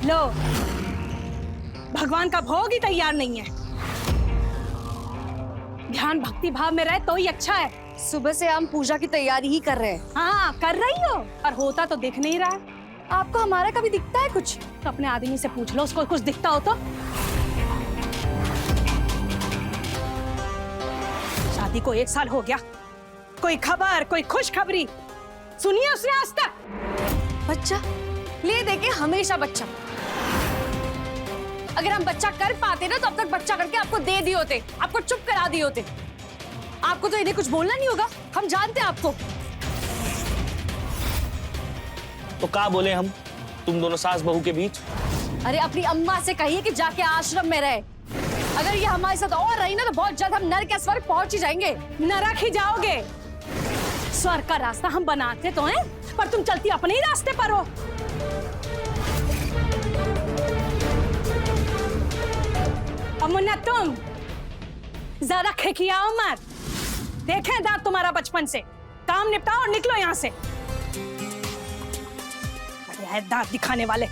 लो, भगवान का भोग ही तैयार नहीं है। ध्यान भक्ति भाव में रहे तो ही अच्छा है। सुबह से हम पूजा की तैयारी ही कर रहे हैं। हाँ कर रही हो, पर होता तो दिख नहीं रहा है। आपको हमारा कभी दिखता है कुछ? तो अपने आदमी से पूछ लो, उसको कुछ दिखता हो तो। शादी को 1 साल हो गया, कोई खबर, कोई खुशखबरी सुनिए उसने आज तक? बच्चा ले देके हमेशा बच्चा। अगर हम बच्चा कर पाते ना तो अब तक बच्चा करके आपको दे दिए होते, आपको चुप करा दिए होते। आपको तो इन्हें कुछ बोलना नहीं होगा, हम जानते हैं आपको। तो क्या बोले हम तुम दोनों सास बहू के बीच? अरे अपनी अम्मा से कहिए कि जाके आश्रम में रहे। अगर ये हमारे साथ और रही ना तो बहुत जल्द हम नरक के स्वर्ग पहुंच ही जाएंगे। नरक ही जाओगे। स्वर्ग का रास्ता हम बनाते तो हैं, पर तुम चलती अपने ही रास्ते पर हो। अब मुन्ना तुम ज्यादा खिखियाओ मत। देखें दांत तुम्हारा बचपन से। काम निपटाओ और निकलो यहाँ से। अरे है दांत दिखाने वाले।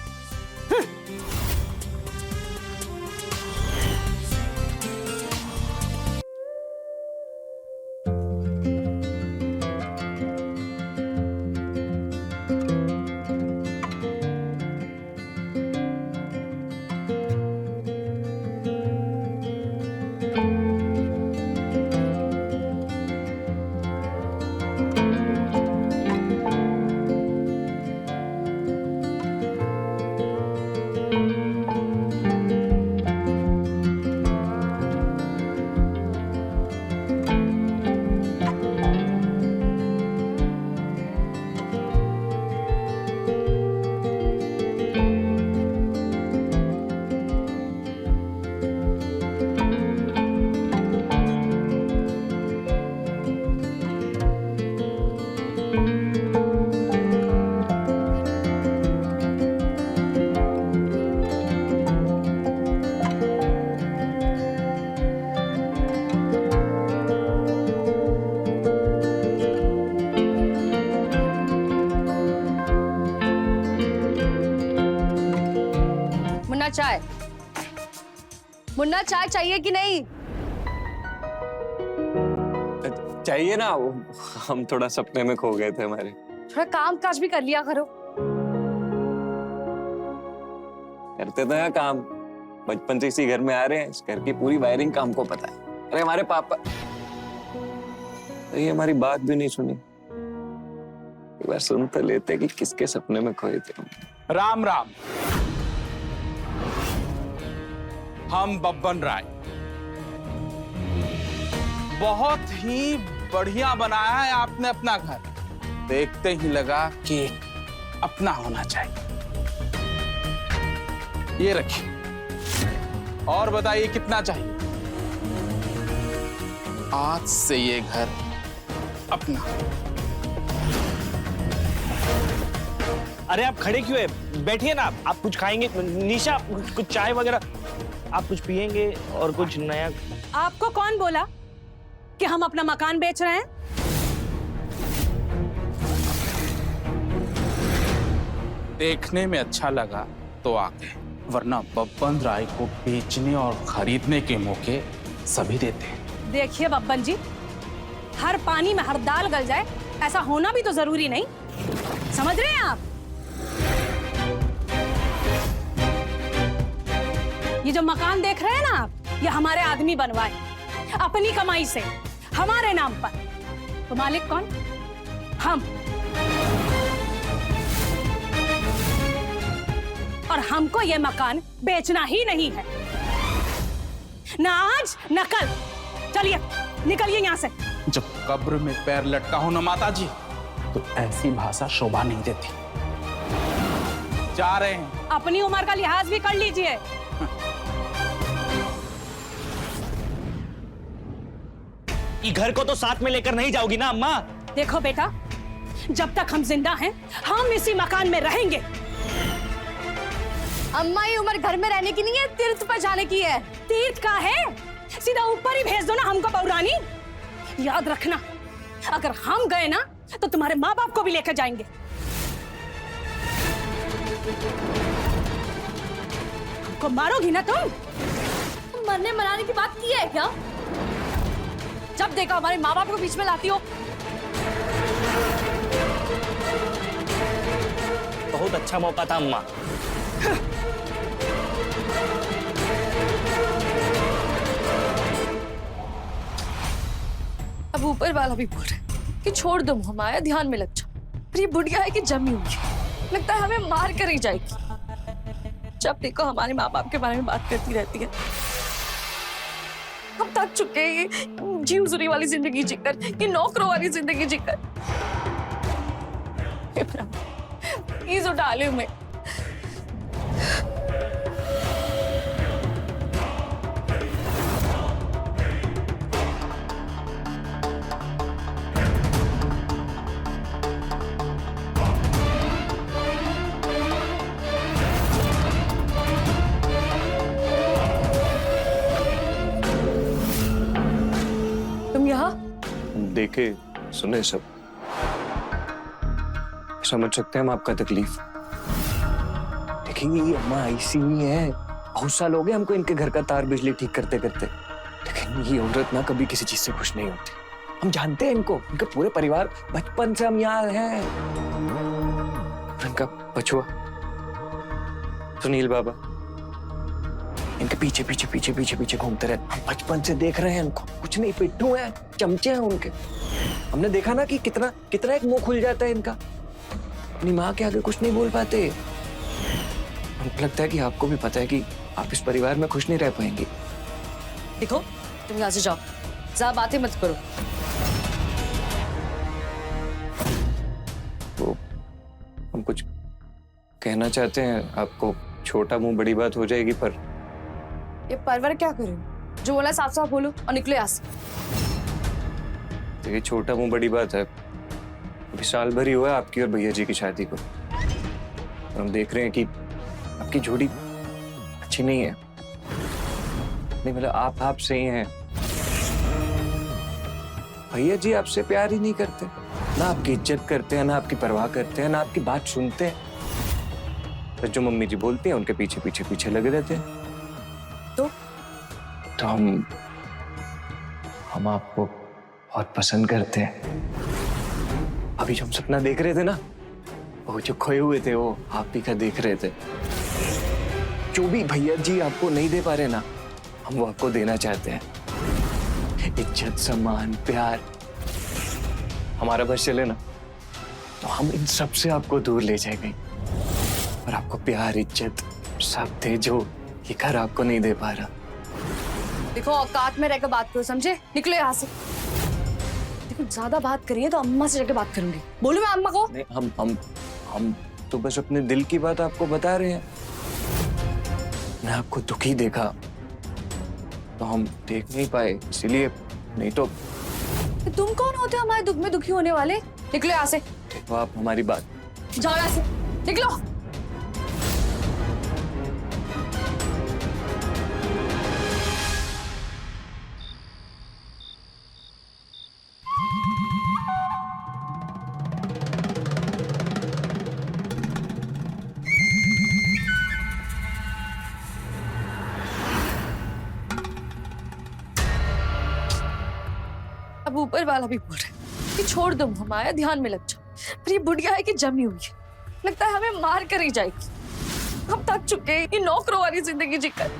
चाय, मुन्ना चाय चाहिए कि नहीं? चाहिए ना, हम थोड़ा सपने में खो गए थे हमारे। थोड़ा काम काज भी कर लिया करो। करते तो हैं काम, बचपन से इसी घर में आ रहे हैं, इस घर की पूरी वायरिंग काम को पता है। अरे हमारे पापा ये हमारी बात भी नहीं सुनी। एक बार सुन तो लेते कि किसके सपने में खोए थे हम। राम राम। हम बब्बन राय। बहुत ही बढ़िया बनाया है आपने अपना घर। देखते ही लगा कि अपना होना चाहिए। ये रखिए और बताइए कितना चाहिए। आज से ये घर अपना। अरे आप खड़े क्यों है? बैठिए ना। आप कुछ खाएंगे? निशा कुछ चाय वगैरह आप कुछ पिएंगे और कुछ नया? आपको कौन बोला कि हम अपना मकान बेच रहे हैं? देखने में अच्छा लगा तो आ गए, वरना बब्बन राय को बेचने और खरीदने के मौके सभी देते हैं। देखिए बब्बन जी, हर पानी में हर दाल गल जाए ऐसा होना भी तो जरूरी नहीं। समझ रहे हैं आप? ये जो मकान देख रहे हैं ना आप, ये हमारे आदमी बनवाए अपनी कमाई से हमारे नाम पर। तो मालिक कौन? हम। और हमको ये मकान बेचना ही नहीं है, ना आज ना कल। चलिए निकलिए यहाँ से। जब कब्र में पैर लटका हो ना माता जी, तो ऐसी भाषा शोभा नहीं देती। जा रहे हैं। अपनी उम्र का लिहाज भी कर लीजिए। ये घर को तो साथ में लेकर नहीं जाओगी ना अम्मा? देखो बेटा, जब तक हम जिंदा हैं हम इसी मकान में रहेंगे। अम्मा ये उम्र घर में रहने की नहीं है, तीर्थ पर जाने की है। तीर्थ का है? सीधा ऊपर ही भेज दो ना हमको बहुरानी। याद रखना, अगर हम गए ना तो तुम्हारे माँ बाप को भी लेकर जाएंगे। को मारोगी ना तुम? मरने मराने की बात की है क्या? जब देखा हमारे माँ बाप को बीच में लाती हो। बहुत अच्छा मौका था अम्मा। अब ऊपर वाला भी बोल रहा है कि छोड़ दो हमारा, ध्यान में लग जाओ। पर ये बुढ़िया है कि जमी हुई है, लगता है हमें मार कर ही जाएगी। जब देखो हमारे माँ बाप के बारे में बात करती रहती है। हम थक चुके हैं ये जी हुजूरी वाली जिंदगी जीकर, ये नौकरों वाली जिंदगी जीकर। प्लीज उठा ले हमें। तुम यहाँ? देखे सुने सब, समझ सकते हैं हम आपका तकलीफ। देखिए ये अम्मा ऐसी ही है, बहुत साल हो गए हमको इनके घर का तार बिजली ठीक करते करते, लेकिन ये औरत ना कभी किसी चीज से खुश नहीं होती। हम जानते हैं इनको, इनका पूरे परिवार बचपन से हम यहाँ हैं। इनका बचुआ सुनील बाबा इनके पीछे पीछे पीछे पीछे पीछे घूमते रहते। हम बचपन से देख रहे हैं इनको, कुछ नहीं, पिट्ठू हैं, चमचे हैं उनके। हमने देखा ना कि कितना कितना एक मुंह खुल जाता है इनका, अपनी माँ के आगे कुछ नहीं बोल पाते। हमको लगता है कि आपको भी पता है कि आप इस परिवार में खुश नहीं रह पाएंगे। देखो तुम यहाँ से जाओ, ज्यादा बातें मत करो। तो हम कुछ कहना चाहते हैं आपको, छोटा मुंह बड़ी बात हो जाएगी, पर ये परवर क्या करे, जो बोला साफ साफ बोलो और निकलो यहाँ से। देखिए छोटा मुंह बड़ी बात है, अभी साल भर ही हुआ है आपकी और भैया जी की शादी को, और हम देख रहे हैं कि आपकी जोड़ी अच्छी नहीं है। नहीं मतलब आप सही हैं, भैया जी आपसे प्यार ही नहीं करते, ना आपकी इज्जत करते हैं, ना आपकी परवाह करते हैं, ना आपकी बात सुनते हैं। तो जो मम्मी जी बोलती हैं उनके पीछे पीछे पीछे लगे रहते हैं। तो हम आपको बहुत पसंद करते हैं। अभी जो हम सपना देख रहे थे ना, वो जो खोए हुए थे वो आप ही का देख रहे थे। जो भी भैया जी आपको नहीं दे पा रहे ना, हम वो आपको देना चाहते हैं। इज्जत, सम्मान, प्यार। हमारा बस चले ना तो हम इन सब से आपको दूर ले जाएंगे, और आपको प्यार, इज्जत सब दे जो ये घर आपको नहीं दे पा रहा। देखो औकात में रहकर बात करो, समझे? निकलो यहाँ से। देखो ज्यादा बात करिए तो अम्मा से जाके बात करूंगी। बोलूं मैं अम्मा को? नहीं, हम तो बस अपने दिल की बात आपको बता रहे हैं। मैं आपको दुखी देखा तो हम देख नहीं पाए, इसीलिए। नहीं तो तुम कौन होते हो हमारे दुख में दुखी होने वाले? निकलो यहाँ से। देखो आप हमारी बात, जाओ यहाँ से, निकलो। अब ऊपर वाला भी बोल रहा है कि छोड़ दो हमारा, ध्यान में लग जाओ। पर ये बुढ़िया है कि जमी हुई है, लगता है हमें मार कर ही जाएगी। हम थक चुके हैं ये नौकरों वाली जिंदगी जीकर।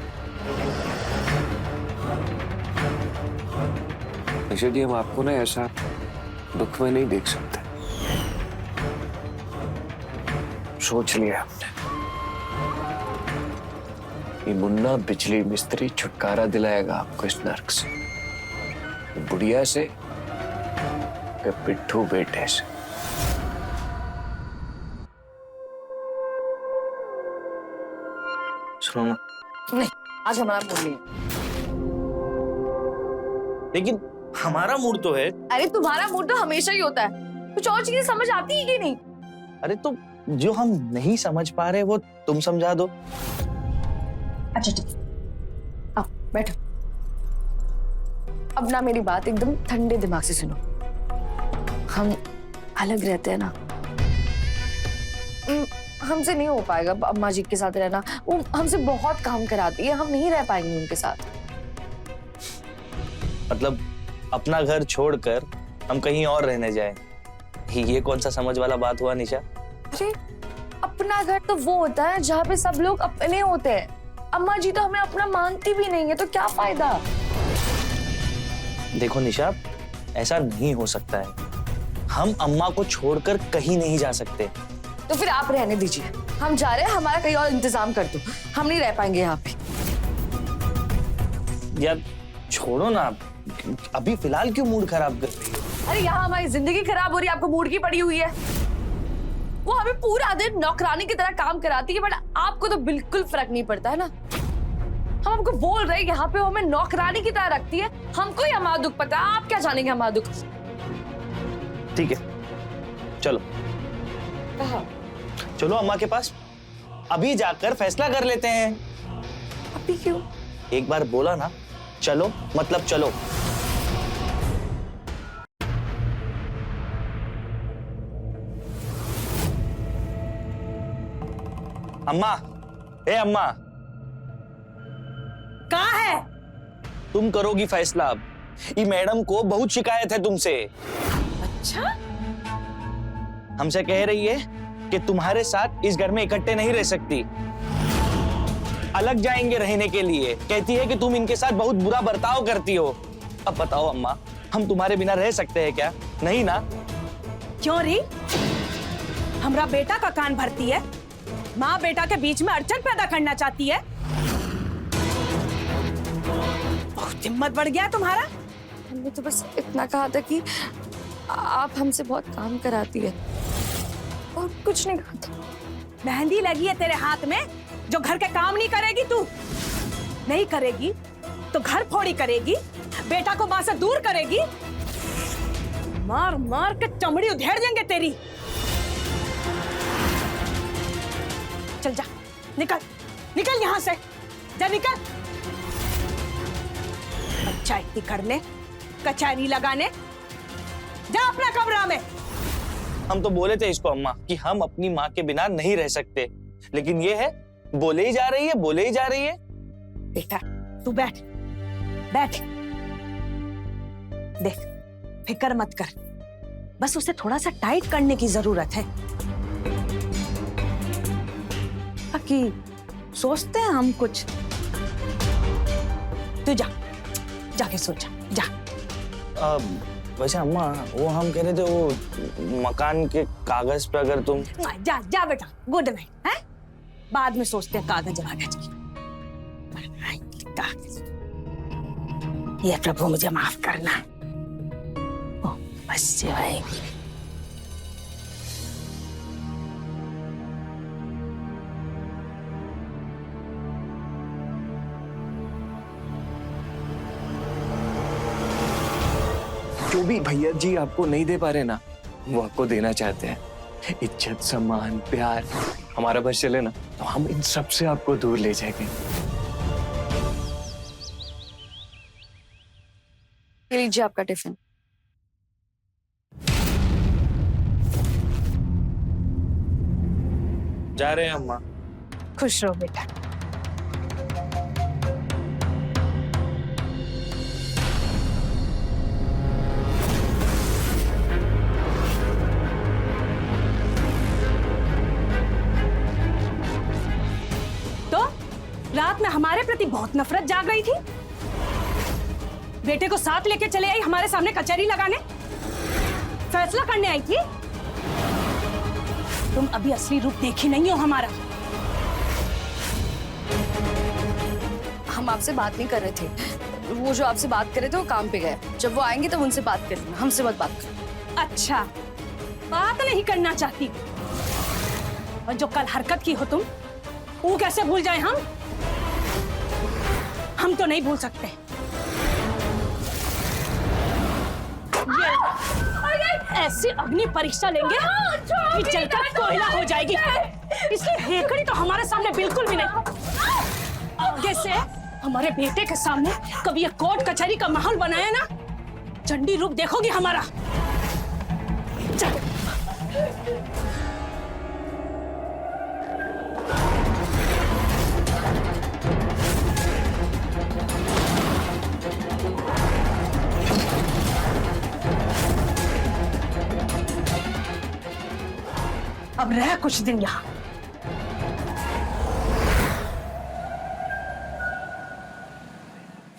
वैसे जी हम आपको ना ऐसा दुख में नहीं देख सकते। सोच लिया हमने, ये मुन्ना बिजली मिस्त्री छुटकारा दिलाएगा आपको इस नर्क से, बुढ़िया से, के पिट्ठू बेटे से। सुनो ना, नहीं, आज हमारा मूड नहीं है। लेकिन हमारा मूड तो है। अरे तुम्हारा मूड तो हमेशा ही होता है, कुछ और चीजें समझ आती है कि नहीं? अरे तो जो हम नहीं समझ पा रहे वो तुम समझा दो। अच्छा ठीक, आओ बैठो। अब ना मेरी बात एकदम ठंडे दिमाग से सुनो। हम अलग रहते हैं ना, हमसे नहीं हो पाएगा अम्मा जी के साथ रहना। वो हमसे बहुत काम कराती है, हम नहीं रह पाएंगे उनके साथ। मतलब अपना घर छोड़कर हम कहीं और रहने जाएं, ये कौन सा समझ वाला बात हुआ निशा? अरे अपना घर तो वो होता है जहाँ पे सब लोग अपने होते हैं। अम्मा जी तो हमें अपना मानती भी नहीं है, तो क्या फायदा? देखो निशा, ऐसा नहीं हो सकता है। हम अम्मा को छोड़कर कहीं नहीं जा सकते। तो फिर आप रहने दीजिए, हम जा रहे हैं, हमारा कहीं और इंतजाम कर दो, हम नहीं रह पाएंगे यहाँ पे। यार छोड़ो ना, अभी फिलहाल क्यों मूड खराब कर रही हो? अरे यहाँ हमारी जिंदगी खराब हो रही है, आपको मूड की पड़ी हुई है। वो हमें पूरा दिन नौकरानी की तरह काम कराती है, बट आपको तो बिल्कुल फर्क नहीं पड़ता है ना। हम आपको बोल रहे हैं यहाँ पे वो हमें नौकरानी की तरह रखती है, हमको ही हमारा दुख पता है, आप क्या जानेंगे हमारा दुख। ठीक है, चलो कहाँ? चलो अम्मा के पास, अभी जाकर फैसला कर लेते हैं। अभी क्यों? एक बार बोला ना चलो, मतलब चलो। अम्मा, ए अम्मा, कहाँ है? तुम करोगी फैसला अब। ये मैडम को बहुत शिकायत है तुमसे। अच्छा, हमसे कह रही है कि तुम्हारे साथ इस घर में इकट्ठे नहीं रह सकती, अलग जाएंगे रहने के लिए। कहती है कि तुम इनके साथ बहुत बुरा बर्ताव करती हो। अब बताओ अम्मा, हम तुम्हारे बिना रह सकते हैं क्या? नहीं ना? क्यों री? हमरा बेटा का कान भरती है, माँ बेटा के बीच में अड़चन पैदा करना चाहती है। बहुत हिम्मत बढ़ गया तुम्हारा। हमने तो बस इतना कहा था कि आप हमसे बहुत काम कराती है, और कुछ नहीं कहा था। मेहंदी लगी है तेरे हाथ में, जो घर के काम नहीं करेगी तू। नहीं करेगी तो घर फोड़ी करेगी, बेटा को मां से दूर करेगी। मार मार के चमड़ी उधेड़ देंगे तेरी। चल जा, निकल निकल यहाँ से, जा निकल। पंचायती करने, कचहरी लगाने, जा अपना कमरा में। हम तो बोले थे इसको अम्मा कि हम अपनी माँ के बिना नहीं रह सकते, लेकिन ये है बोले ही जा रही है, बोले ही जा रही है। बेटा तू बैठ बैठ, देख फिक्र मत कर, बस उसे थोड़ा सा टाइट करने की जरूरत है। बाकी सोचते हैं हम कुछ। तू जा, जाके सोचा जा। वैसे अम्मा, वो हम कह रहे थे वो मकान के कागज पे अगर तुम। जा जा बेटा, गुड नाइट है। बाद में सोचते हैं कागज वागज की। कागज, ये प्रभु मुझे माफ करना। ओ, बस भाई। जो भी भैया जी आपको नहीं दे पा रहे ना, वो आपको देना चाहते हैं। इज्जत, सम्मान, प्यार। हमारा बस चले ना तो हम इन सब से आपको दूर ले जाएंगे। ये लीजिए आपका टिफिन। जा रहे हैं अम्मा। खुश रहो बेटा। तो रात में हमारे प्रति बहुत नफरत जाग रही थी, बेटे को साथ लेके चले आई हमारे सामने कचहरी लगाने, फैसला करने आई थी। तुम अभी असली रूप देखी नहीं हो हमारा। हम आपसे बात नहीं कर रहे थे, वो जो आपसे बात कर रहे थे वो काम पे गए। जब वो आएंगे तब उनसे बात कर लेना, हमसे मत बात कर। अच्छा, बात नहीं करना चाहती, और जो कल हरकत की हो तुम, वो कैसे भूल जाए हम? हम तो नहीं भूल सकते। ऐसी अग्नि परीक्षा लेंगे कि जलकर कोयला हो जाएगी। इसकी हेकड़ी तो हमारे सामने बिल्कुल भी नहीं। आगे से हमारे बेटे के सामने कभी ये कोर्ट कचहरी का माहौल बनाया ना, चंडी रूप देखोगी हमारा। चल। अब रह कुछ दिन यहाँ।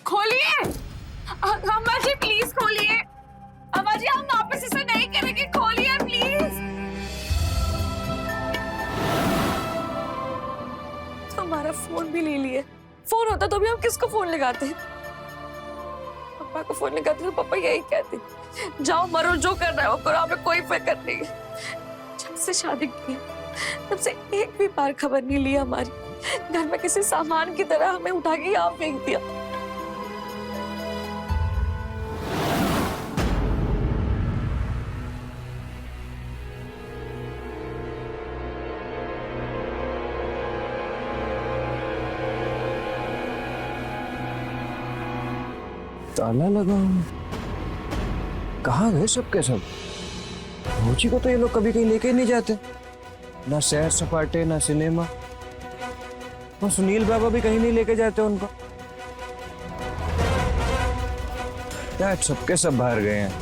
खोलिए अम्मा जी, प्लीज खोलिए। अम्मा जी, हम वापस इसे नहीं करेंगे, खोलिए प्लीज। हमारा फोन भी ले लिए। फोन होता तो भी हम किसको फोन लगाते? पापा को फोन लगाते तो पापा यही कहते, जाओ मरो, जो कर रहा है वो करो, हमें कोई फिक्र नहीं है। जब से शादी की तब से एक भी बार खबर नहीं ली हमारी। घर में किसी सामान की तरह हमें उठा के यहाँ फेंक दिया। ताला लगा हूं। कहाँ गए सब के सब? भौजी को तो ये लोग कभी कहीं लेके नहीं जाते, ना सैर सपाटे ना सिनेमा। और सुनील बाबा भी कहीं नहीं लेके जाते उनको। क्या सबके सब बाहर गए हैं,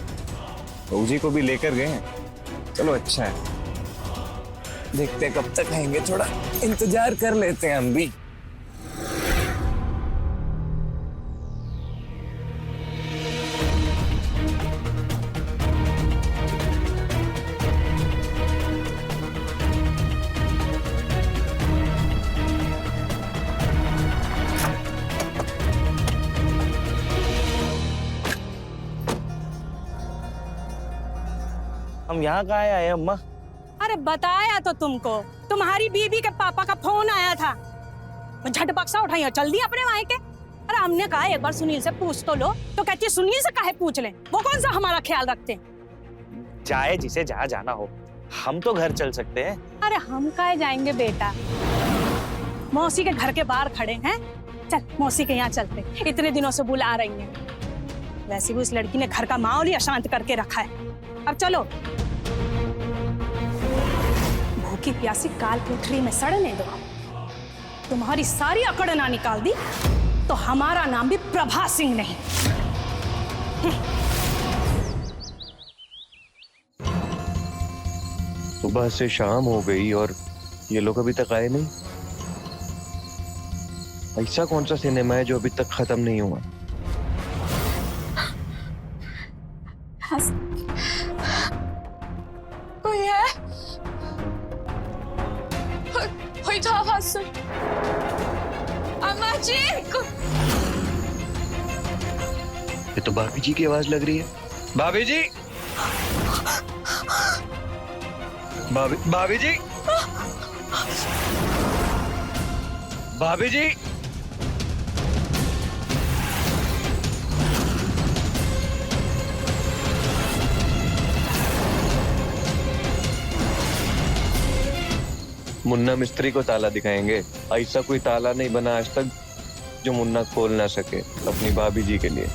भौजी को भी लेकर गए हैं। चलो अच्छा है, देखते हैं कब तक आएंगे, थोड़ा इंतजार कर लेते हैं हम भी। हम यहाँ कहाँ आए हैं अम्मा? अरे बताया तो तुमको, तुम्हारी बीबी के पापा का फोन आया था। झट बक्सा उठाई और चल दी अपने वहां के। अरे हमने कहा एक बार सुनील से पूछ तो लो, तो कहती है सुनील से काहे पूछ लें, वो कौन सा हमारा ख्याल रखते हैं। जाए जिसे जहाँ जाना हो, हम तो घर चल सकते हैं। अरे हम काहे जाएंगे बेटा, मौसी के घर के बाहर खड़े हैं। चल मौसी के यहाँ चलते, इतने दिनों से बुला रही हैं। वैसे भी उस लड़की ने घर का माहौल ही अशांत करके रखा है। अब चलो, भूखी प्यासी काल कोठरी में सड़ने दो। तुम्हारी सारी अकड़ ना निकाल दी तो हमारा नाम भी प्रभा सिंह नहीं। सुबह से शाम हो गई और ये लोग अभी तक आए नहीं। ऐसा कौन सा सिनेमा है जो अभी तक खत्म नहीं हुआ? कोई है? कोई तो आवाज सुन। अम्मा जी, ये तो भाभी जी की आवाज लग रही है। भाभी जी, भाभी जी, भाभी जी, मुन्ना मिस्त्री को ताला दिखाएंगे। ऐसा कोई ताला नहीं बना आज तक जो मुन्ना खोल ना सके अपनी भाभी जी के लिए।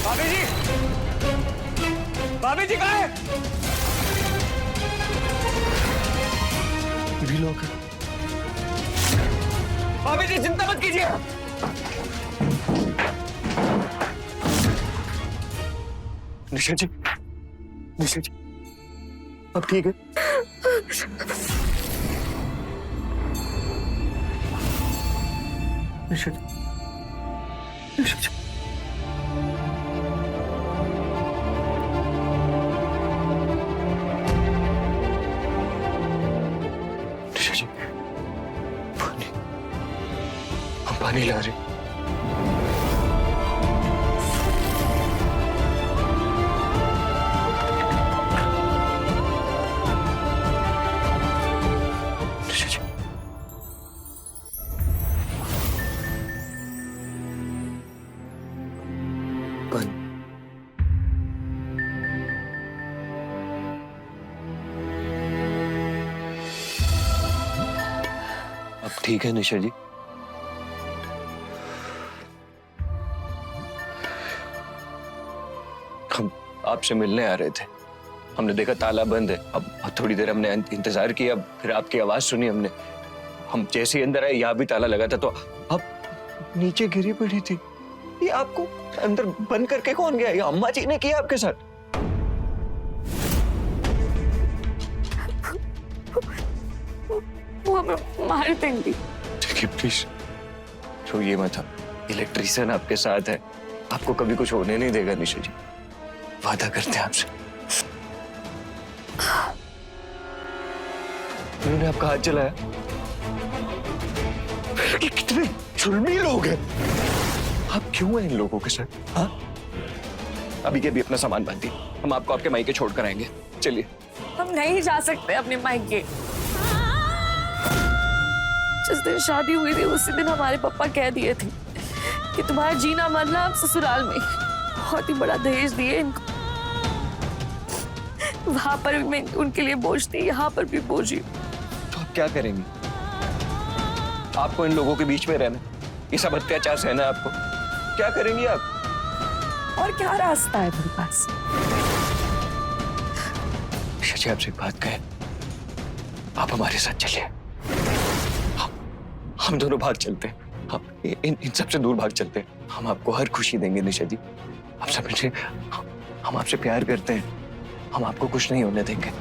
भाभी जी, भाभी जी कहाँ है? भी लोग। भाभी जी चिंता मत कीजिए। निशा जी, निशा जी, अब ठीक है? निशा जी, निशा जी, निशा जी, पानी, हम पानी ला रहे। अब ठीक है निशा जी? हम आपसे मिलने आ रहे थे, हमने देखा ताला बंद है। अब थोड़ी देर हमने इंतजार किया, फिर आपकी आवाज सुनी हमने। हम जैसे ही अंदर आए, यहाँ भी ताला लगा था, तो अब नीचे गिरी पड़ी थी। ये आपको अंदर बंद करके कौन गया? ये अम्मा जी ने किया आपके साथ? वो हमें मार देंगी। देखिए प्लीज रोइए मत आप। इलेक्ट्रिशियन आपके साथ है, आपको कभी कुछ होने नहीं देगा निशा जी, वादा करते हैं आपसे। उन्होंने आपका हाथ चलाया। ये कितने जुल्मी लोग हैं। आप क्यों हैं इन लोगों के साथ? हाँ, अभी के भी अपना सामान बांधिए, हम आपको आपके मायके छोड़ कर आएंगे। चलिए। हम नहीं जा सकते अपने मायके। जिस दिन शादी हुई थी उसी दिन हमारे पापा कह दिए थे कि तुम्हारा जीना मरना अब ससुराल में। बहुत ही बड़ा दहेज दिए इनको। वहां पर भी मैं उनके लिए बोझ थी, यहाँ पर भी बोझ ही। तो आप क्या करेंगी? आपको इन लोगों के बीच में रहना, ये सब अत्याचार सहना आपको, क्या करेंगी आप? और क्या रास्ता है मेरे पास? शशि आपसे एक बात कहे, आप हमारे साथ चलिए। हम दोनों भाग चलते हैं, हम इन सबसे दूर भाग चलते हैं। हम आपको हर खुशी देंगे निशा जी, आप समझे? हम आपसे प्यार करते हैं, हम आपको कुछ नहीं होने देंगे।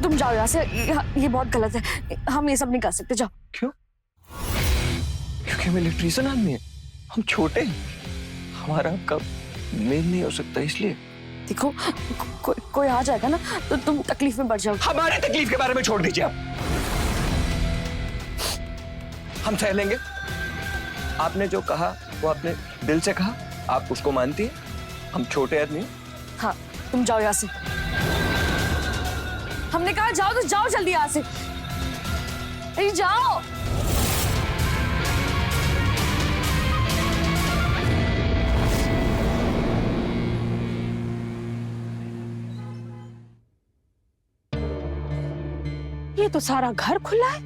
तुम जाओ यहाँ से, ये बहुत गलत है। हम ये सब नहीं कर सकते, जाओ। क्यों? क्योंकि हम इलेक्ट्रिशियन आदमी हैं, हम छोटे हैं, हमारा आपका मेल नहीं हो सकता, इसलिए। देखो कोई आ जाएगा ना तो तुम तकलीफ में बढ़ जाओगे। हमारे तकलीफ के बारे में छोड़ दीजिए आप, हम सह लेंगे। आपने जो कहा वो आपने दिल से कहा, आप उसको मानती है। हम छोटे आदमी हैं। हाँ, तुम जाओ यहाँ से। हमने कहा जाओ तो जाओ जल्दी यहाँ से। अरे जाओ। ये तो सारा घर खुला है।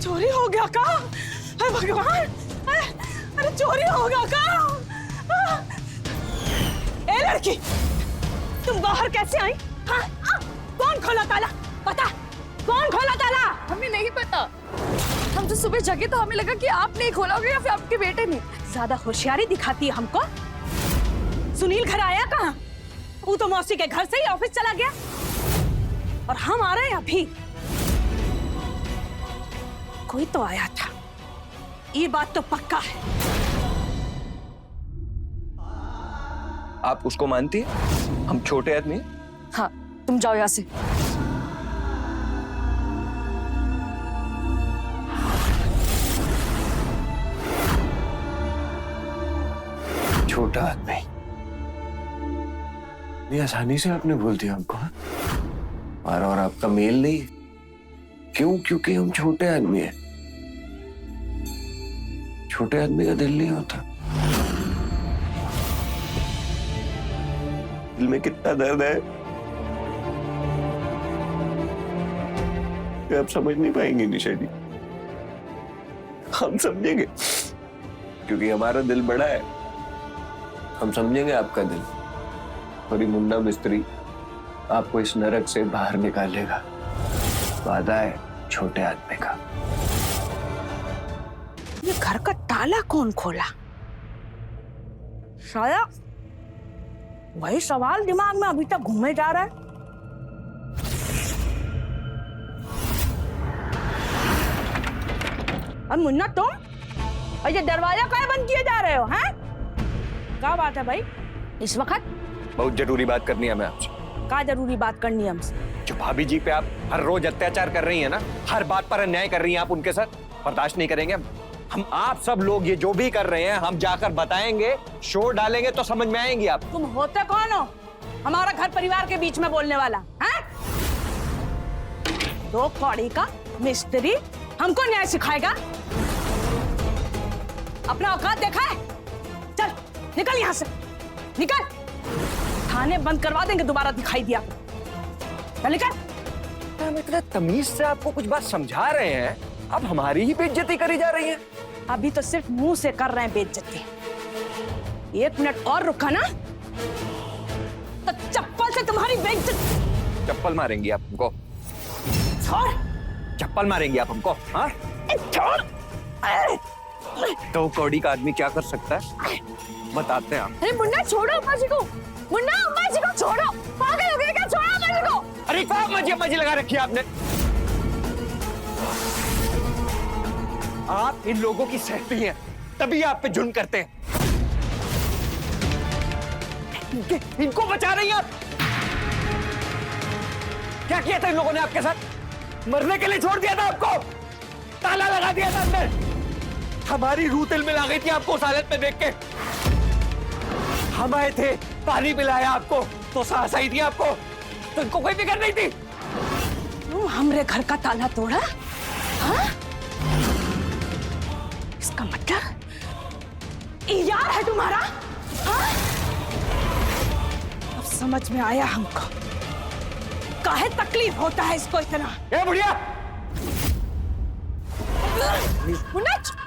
चोरी हो गया का? अरे भगवान, अरे चोरी हो गया का? ए लड़की, तुम बाहर कैसे आई? हाँ? कौन खोला ताला? बता, कौन खोला ताला? हमें नहीं पता। हम तो सुबह जगे तो हमें लगा कि आप नहीं खोला होगा या फिर आपके बेटे ने। ज्यादा होशियारी दिखाती है हमको। सुनील घर आया कहाँ? वो तो मौसी के घर से ही ऑफिस चला गया और हम आ रहे हैं अभी। कोई तो आया था, ये बात तो पक्का है। आप उसको मानती है? हम छोटे आदमी हैं। हाँ, तुम जाओ यहाँ से। छोटा आदमी, ये आसानी से आपने बोल दिया हमको। और आपका मेल नहीं है। क्यों? क्योंकि हम छोटे आदमी हैं। छोटे आदमी का दिल नहीं होता। दिल में कितना दर्द है ये आप समझ नहीं पाएंगे निशा जी। हम समझेंगे क्योंकि हमारा दिल बड़ा है। हम समझेंगे आपका दिल, और ये मुन्ना मिस्त्री आपको इस नरक से बाहर निकालेगा। वादा है छोटे आदमी का। ये घर का ताला कौन खोला? शायद वही सवाल दिमाग में अभी तक घूमे जा रहा है। और मुन्ना तुम, और ये दरवाजा क्या बंद किए जा रहे हो? हैं? क्या बात है भाई इस वक्त? बहुत जरूरी बात करनी है हमें आपसे। क्या जरूरी बात करनी है हमसे? जो भाभी जी पे आप हर रोज अत्याचार कर रही हैं ना, हर बात पर अन्याय कर रही हैं आप उनके साथ, बर्दाश्त नहीं करेंगे हम। आप सब लोग ये जो भी कर रहे हैं हम जाकर बताएंगे, शोर डालेंगे तो समझ में आएंगी आप। तुम होते कौन हो हमारा घर परिवार के बीच में बोलने वाला? हैं? दो कौड़ी का मिस्त्री हमको न्याय सिखाएगा? अपना औकात देखा है? चल निकल यहाँ से, निकल। थाने बंद करवा देंगे दोबारा दिखाई दिया। चल निकल। हम इतना तमीज से आपको कुछ बात समझा रहे हैं, अब हमारी ही बेइज्जती करी जा रही है। अभी तो सिर्फ मुंह से कर रहे हैं बेइज्जती। 1 मिनट और रुका ना तो चप्पल से तुम्हारी बेइज्जती। चप्पल मारेंगी आप हमको? छोड़, चप्पल मारेंगे आप हमको? हाँ, तो कौड़ी का आदमी क्या कर सकता है बताते हैं हम। अरे मुन्ना छोड़ो अम्मा जी को, मुन्ना अम्मा जी को छोड़ो, पागल हो गए क्या? छोड़ो अम्मा जी को। अरे क्या मजे लगा रखी है आपने? आप इन लोगों की सहती हैं, तभी आप पे जुर्म करते हैं। इनको बचा रही हैं आप। क्या किया था इन लोगों ने आपके साथ? मरने के लिए छोड़ दिया था आपको, ताला लगा दिया था अंदर। हमारी रूह तिल मिला गई थी आपको उस हालत में देख के। हम आए थे, पानी पिलाया आपको तो सांस आई थी आपको, तो इनको कोई फिक्र नहीं थी। तुम हमरे घर का ताला तोड़ा? हाँ? इसका मतलब यार है तुम्हारा? हाँ? अब समझ में आया हमको, काहे तकलीफ होता है इसको इतना। ए बुढ़िया, मुन्ना छोड़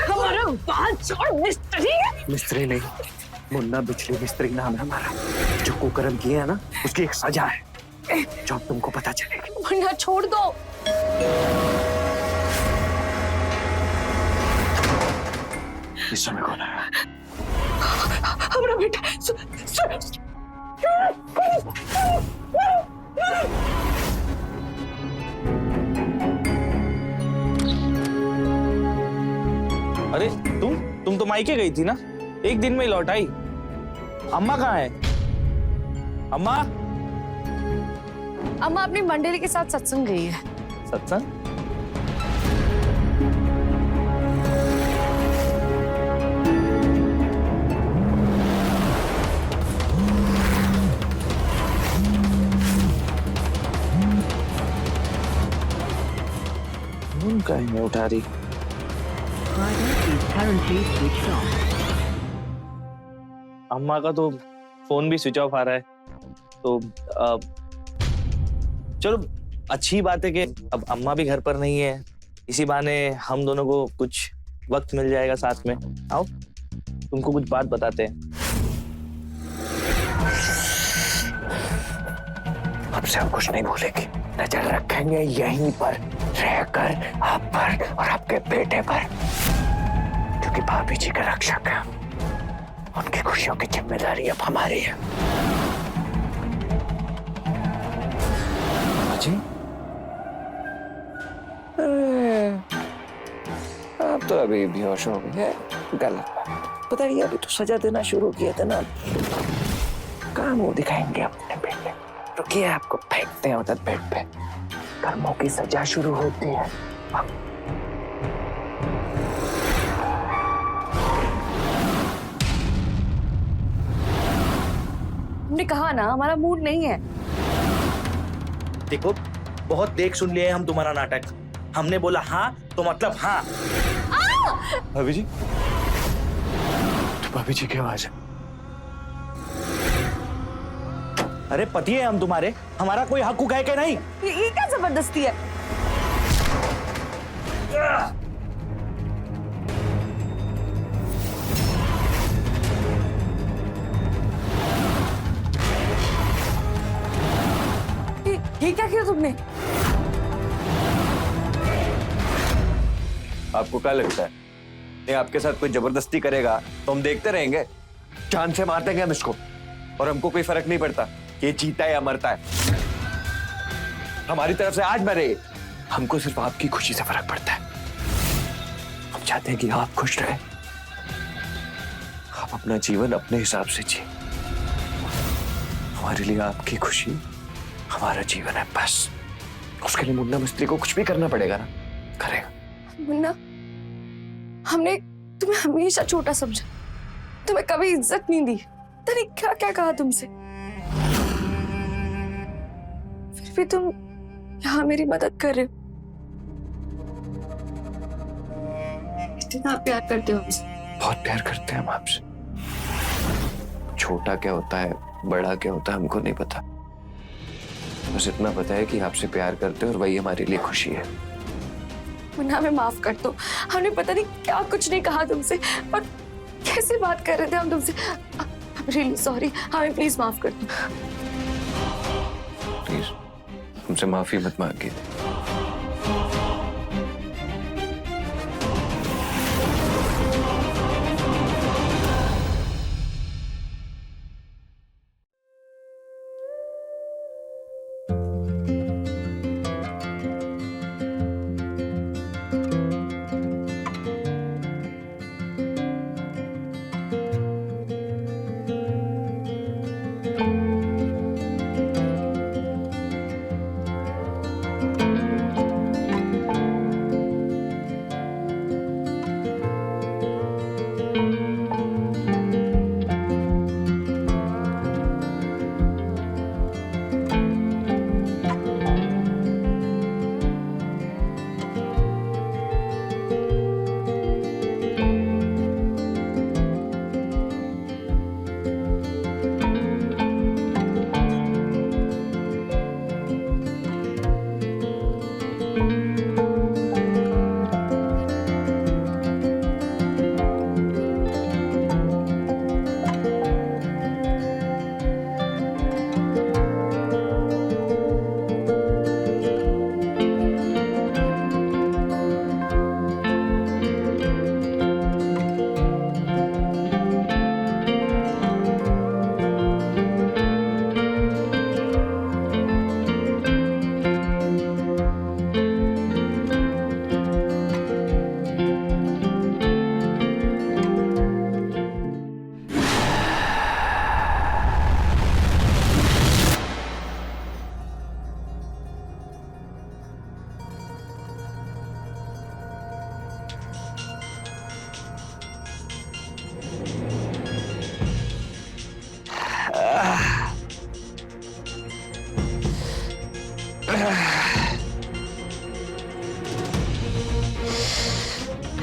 हमारा बाल छोड़। मिस्त्री नहीं, मुन्ना बिजली मिस्त्री नाम है हमारा। जो कुकर्म किए है ना, उसकी एक सजा है जो अब तुमको पता चलेगी। मुन्ना छोड़ दो। इस समय कौन आया? हमारा बेटा अरे तुम तो मायके गई थी ना, एक दिन में ही लौट आई। अम्मा कहाँ है? अम्मा? अम्मा अपनी मंडली के साथ सत्संग गई है। सत्संग? कहीं नहीं उठा रही। अम्मा का तो फोन भी स्विच ऑफ आ रहा है, तो चलो अच्छी बात है कि अब अम्मा भी घर पर नहीं है। इसी बहाने हम दोनों को कुछ वक्त मिल जाएगा साथ में। आओ तुमको कुछ बात बताते हैं। हमसे हम कुछ नहीं बोलेंगे, नजर रखेंगे यहीं पर रहकर आप पर और आपके बेटे पर, क्योंकि भाभी जी का रक्षक है। उनकी खुशियों की जिम्मेदारी अब हमारी है। जी आप तो अभी बेहोश हो गए हैं। गलत बात, पता नहीं अभी तो सजा देना शुरू किया था ना। कहाँ मुंह दिखाएंगे अपने बेटे? रुकिए, आपको फेंकते हैं उधर बेड पे। कर्मों की सजा शुरू होती है। हमने कहा ना हमारा मूड नहीं है। देखो बहुत देख सुन लिया है हम तुम्हारा नाटक। हमने बोला हाँ तो मतलब हाँ। भाभी जी, तो भाभी जी की आवाज है। अरे पति है हम तुम्हारे, हमारा कोई हक है कि नहीं? ये क्या जबरदस्ती है? ये क्या किया तुमने? आपको क्या लगता है ये आपके साथ कोई जबरदस्ती करेगा तो हम देखते रहेंगे? जान से मार देंगे हम इसको, और हमको कोई फर्क नहीं पड़ता कि ये जीता है या मरता है। हमारी तरफ से आज मरे, हमको सिर्फ आपकी खुशी से फर्क पड़ता है। हम चाहते हैं कि आप खुश रहें, आप अपना जीवन अपने हिसाब से जिए। हमारे लिए आपकी खुशी हमारा जीवन है, बस। उसके लिए मुन्ना मिस्त्री को कुछ भी करना पड़ेगा ना, करेगा। मुन्ना, हमने तुम्हें हमेशा छोटा समझा, तुम्हें कभी इज्जत नहीं दी। तूने क्या क्या कहा तुमसे, फिर भी तुम यहाँ मेरी मदद कर रहे हो। इतना प्यार करते हो हमसे। बहुत प्यार करते हैं हम आपसे। छोटा क्या होता है, बड़ा क्या होता है, हमको नहीं पता। बस इतना पता है कि आपसे प्यार करते हैं और वही हमारे लिए खुशी है। मुन्ना हमें माफ कर दो, हमने पता नहीं क्या कुछ नहीं कहा तुमसे और कैसे बात कर रहे थे हम तुमसे। रियली सॉरी, हमें प्लीज माफ कर दो। प्लीज तुमसे माफी मत मांगिए।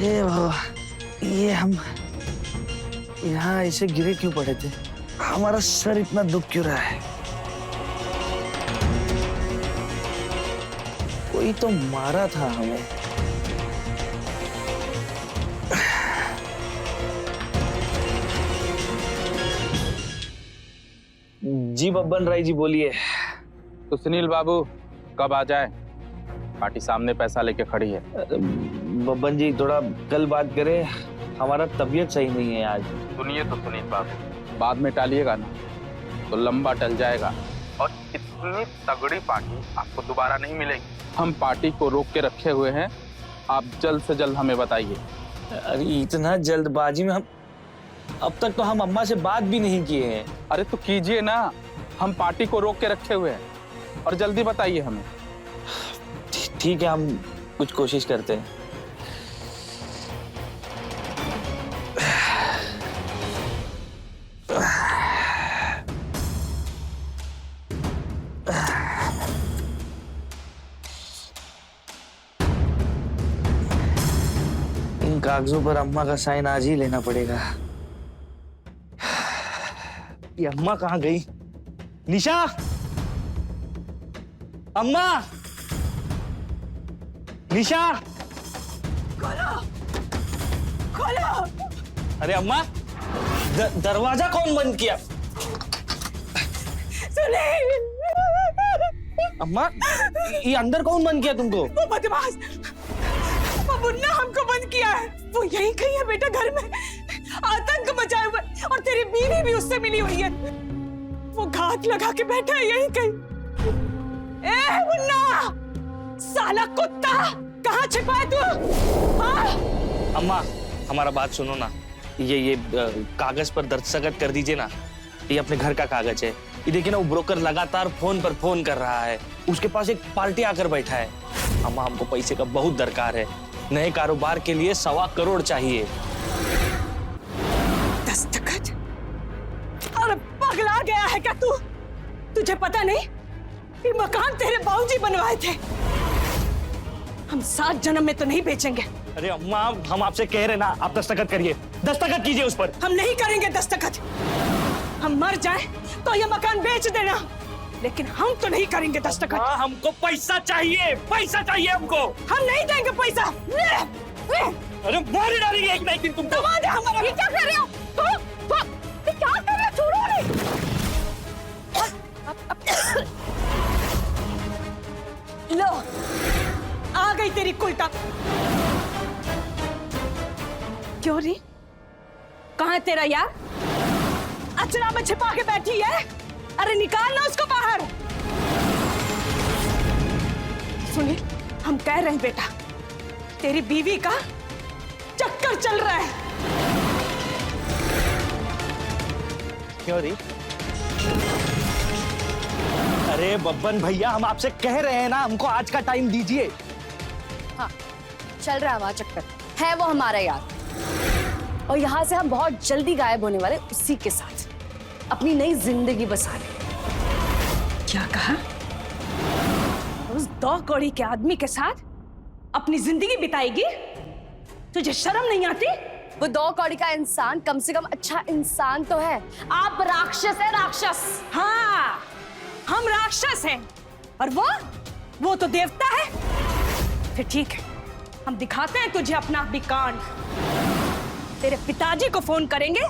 हे बाबा, ये हम यहाँ ऐसे गिरे क्यों पड़े थे? हमारा सर इतना दुख क्यों रहा है? कोई तो मारा था हमें। जी बब्बन राय जी बोलिए। तो सुनील बाबू कब आ जाए? पार्टी सामने पैसा लेके खड़ी है। बब्बन जी थोड़ा कल बात करें, हमारा तबीयत सही नहीं है आज। सुनिए तो सुनील बाबू, बाद में टालिएगा ना तो लंबा टल जाएगा और इतनी तगड़ी पार्टी आपको दोबारा नहीं मिलेगी। हम पार्टी को रोक के रखे हुए हैं, आप जल्द से जल्द हमें बताइए। अरे इतना जल्दबाजी में अब तक तो हम अम्मा से बात भी नहीं किए हैं। अरे तो कीजिए ना, हम पार्टी को रोक के रखे हुए हैं और जल्दी बताइए हमें। ठीक है, हम कुछ कोशिश करते हैं। इन कागजों पर अम्मा का साइन आज ही लेना पड़ेगा। ये अम्मा कहाँ गई? निशा, अम्मा, निशा, खोलो, खोलो। अरे अम्मा, दरवाजा कौन बंद किया? सुनील, अम्मा, ये अंदर कौन बंद किया तुमको? वो बदमाश, वो मुन्ना हमको बंद किया है। वो यहीं कहीं है बेटा, घर में आतंक मचाए हुए, और तेरी बीवी भी उससे मिली हुई है। वो घात लगा के बैठा है यहीं कहीं। ए मुन्ना, साला कुत्ता, कहाँ छिपा है तू? हाँ? अम्मा, हमारा बात सुनो ना। ये कागज पर दस्तखत कर दीजिए ना। ये अपने घर का कागज है। ये देखिए ना, वो ब्रोकर लगातार फोन पर फोन कर रहा है। उसके पास एक पार्टी आकर बैठा है। अम्मा, हमको पैसे का बहुत दरकार है। नए कारोबार के लिए 1.25 करोड़ चाहिए। दस्तखत? अरे पगला गया है क्या तू? तुझे पता नहीं ये मकान तेरे बाबूजी बनवाए थे। हम 7 जन्म में तो नहीं बेचेंगे। अरे अम्मा, हम आपसे कह रहे ना, आप दस्तखत करिए, दस्तखत कीजिए उस पर। हम नहीं करेंगे दस्तखत। हम मर जाए तो ये मकान बेच देना। लेकिन हम तो नहीं करेंगे दस्तखत। माँ, हमको पैसा चाहिए हमको। हम नहीं देंगे पैसा। अरे मार ही डालेंगे एक ना एक दिन तुमको। दबा दे हमारा। ये क्या कर रहे हो? ये क्या कर रहे हो? छोड़ो नहीं। लो, आ गई तेरी कुलटा। क्यों री? कहाँ है तेरा यार? अचरा में छिपा के बैठी है। अरे निकाल ना उसको बाहर। सुनील, हम कह रहे हैं बेटा, तेरी बीवी का चक्कर चल रहा है। क्यों री? अरे बब्बन भैया, हम आपसे कह रहे हैं ना, हमको आज का टाइम दीजिए। हाँ, चल रहा है वहां चक्कर, है वो हमारा यार। और यहाँ से हम बहुत जल्दी गायब होने वाले, उसी के साथ अपनी नई जिंदगी बसाने। क्या कहा? उस 2 कौड़ी के आदमी के साथ अपनी जिंदगी बिताएगी? तुझे शर्म नहीं आती? वो 2 कौड़ी का इंसान कम से कम अच्छा इंसान तो है। आप राक्षस है, राक्षस। हाँ, हम राक्षस हैं और वो तो देवता है। फिर ठीक है, हम दिखाते हैं तुझे अपना भी कांड। तेरे पिताजी को फोन करेंगे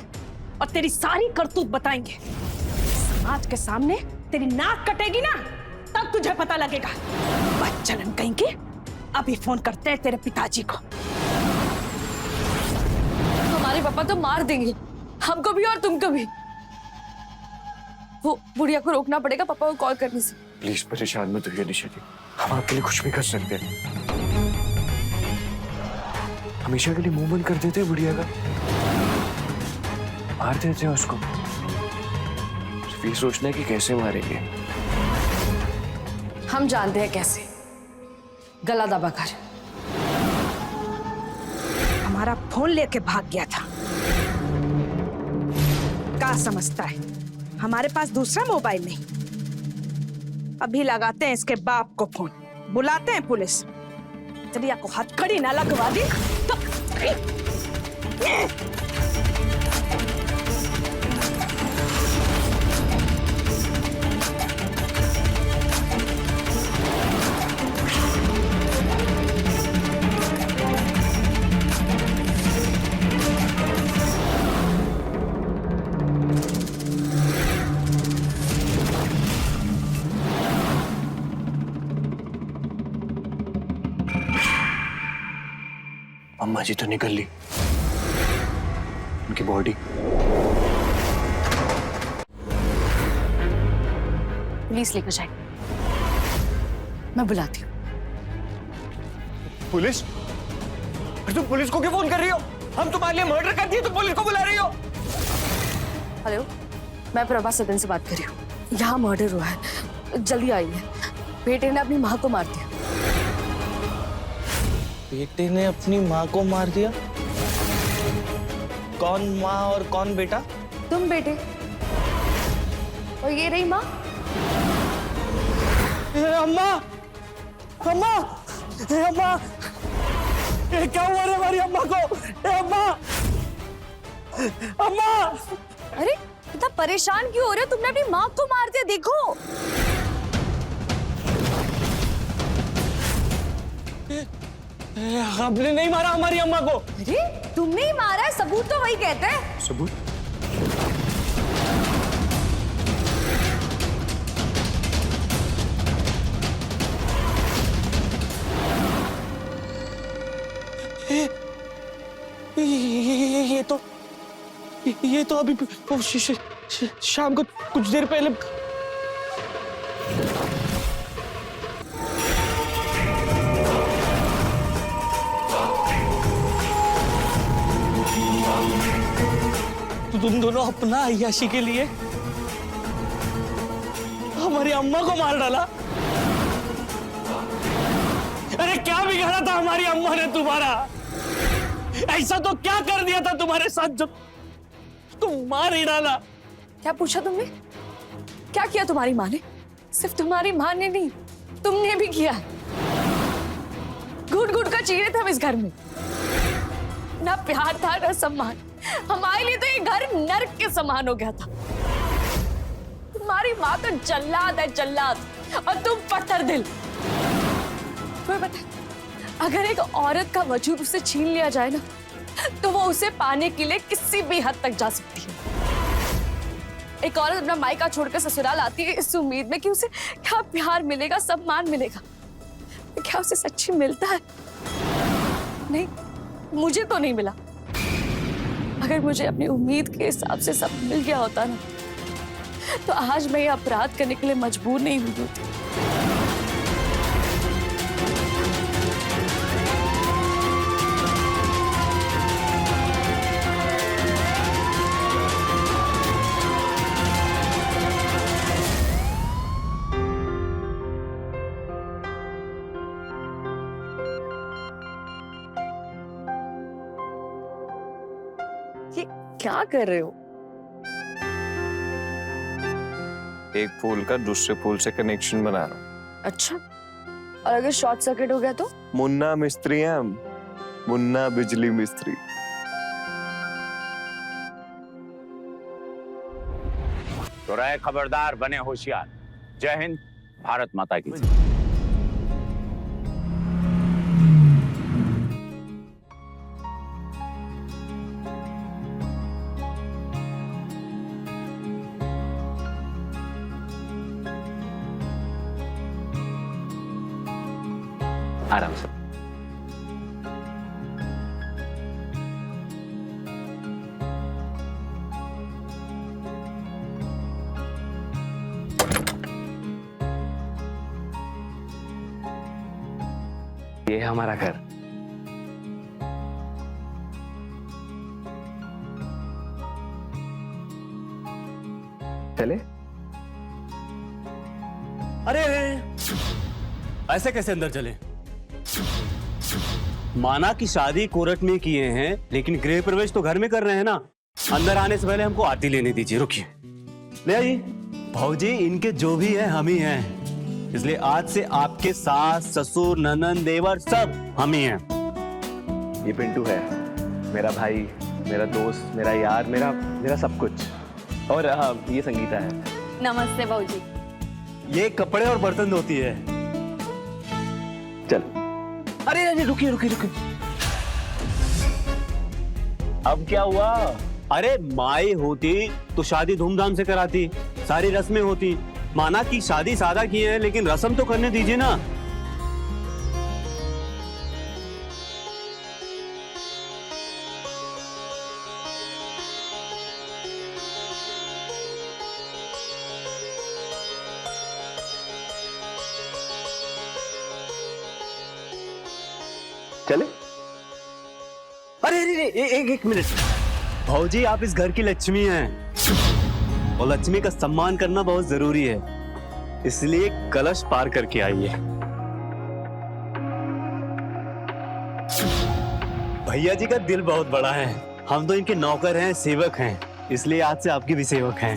और तेरी सारी करतूत बताएंगे। समाज के सामने तेरी नाक कटेगी ना, तब तुझे पता लगेगा। बच्चन कहीं के। अभी फोन करते हैं तेरे पिताजी को। हमारे पापा तो मार देंगे, हमको भी और तुमको भी। वो बुढ़िया को रोकना पड़ेगा पापा को कॉल करने से। प्लीज परेशान मत होइए निशा जी, हम आपके लिए कुछ भी कर सकते हैं। हमेशा के लिए मुंह बंद कर देते हैं बुढ़िया का, मार देते हैं उसको। सिर्फ ये सोचना है कि कैसे मारेंगे। हम जानते हैं कैसे, गला दबाकर। हमारा फोन लेके भाग गया था। क्या समझता है हमारे पास दूसरा मोबाइल नहीं? अभी लगाते हैं इसके बाप को फोन, बुलाते हैं पुलिस। चलिया को हथकड़ी ना लगवा दी तो अम्मा जी तो निकल ली, उनकी बॉडी। पुलिस लेकर जाए, मैं बुलाती हूँ। पुलिस? अरे तुम पुलिस को क्यों फोन कर रही हो? हम तुम्हारे लिए मर्डर कर दिए, तुम पुलिस को बुला रही हो? हेलो, मैं प्रभा सदन से बात कर रही हूँ। यहाँ मर्डर हुआ है, जल्दी आइए। बेटे ने अपनी माँ को मार दिया। बेटे ने अपनी माँ को मार दिया? कौन माँ और कौन बेटा? तुम बेटे, और ये रही माँ। अम्मा, अम्मा, अम्मा, ये क्या हुआ रे हमारी अम्मा को? अम्मा, अम्मा! अरे इतना परेशान क्यों हो रहे हो? तुमने अपनी माँ को मार दिया, देखो। आपने नहीं मारा हमारी अम्मा को? अरे तुमने ही मारा है, सबूत तो वही कहते हैं। सबूत? ये तो अभी शाम को कुछ देर पहले। तो तुम दोनों अपना अय्याशी के लिए हमारी अम्मा को मार डाला? अरे क्या बिगाड़ा था हमारी अम्मा ने तुम्हारा? ऐसा तो क्या कर दिया था तुम्हारे साथ जो तुम मार ही डाला? क्या पूछा तुमने? क्या किया तुम्हारी माँ ने? सिर्फ तुम्हारी माँ ने नहीं, तुमने भी किया। घुट घुट कर जी रहे थे हम इस घर में, ना प्यार था ना सम्मान। हमारे लिए तो ये घर नर्क के समान हो गया था। तुम्हारी माँ तो जल्लाद है, जल्लाद, और तुम पत्थर दिल। तुम्हें पता है, अगर एक औरत का वजूद उसे छीन लिया जाए ना, तो वो उसे पाने के लिए किसी भी हद तक जा सकती है। एक औरत अपना मायका छोड़कर ससुराल आती है इस उम्मीद में कि उसे क्या प्यार मिलेगा, सम्मान मिलेगा। क्या उसे सच्ची मिलता है? नहीं, मुझे तो नहीं मिला। अगर मुझे अपनी उम्मीद के हिसाब से सब मिल गया होता ना, तो आज मैं ये अपराध करने के लिए मजबूर नहीं हुई होती। ये क्या कर रहे हो? एक फूल का दूसरे फूल से कनेक्शन बना रहा हूँ। अच्छा, और अगर शॉर्ट सर्किट हो गया तो? मुन्ना मिस्त्री है हम, मुन्ना बिजली मिस्त्री। तो रहे खबरदार, बने होशियार। जय हिंद, भारत माता की जय। आराम से। ये है हमारा घर। चले? अरे ऐसे कैसे अंदर चले? माना कि शादी कोर्ट में किए हैं, लेकिन गृह प्रवेश तो घर में कर रहे हैं ना। अंदर आने से पहले हमको आरती लेने दीजिए। रुकिए, ले आइए। भौजी, इनके जो भी है हम ही हैं, इसलिए आज से आपके सास, ससुर, ननद, देवर सब हम ही हैं। ये पिंटू है, मेरा भाई, मेरा दोस्त, मेरा यार, मेरा सब कुछ। और ये संगीता है। नमस्ते भाऊजी। ये कपड़े और बर्तन धोती है। चल। अरे अरे रुकिए रुकिए रुकिए, अब क्या हुआ? अरे माई होती तो शादी धूमधाम से कराती, सारी रस्में होती। माना कि शादी सादा की है, लेकिन रस्म तो करने दीजिए ना। चले? अरे अरे एक मिनट। भौजी, आप इस घर की लक्ष्मी हैं, और लक्ष्मी का सम्मान करना बहुत जरूरी है, इसलिए कलश पार करके आइए। भैया जी का दिल बहुत बड़ा है, हम तो इनके नौकर हैं, सेवक हैं, इसलिए आज से आपके भी सेवक हैं।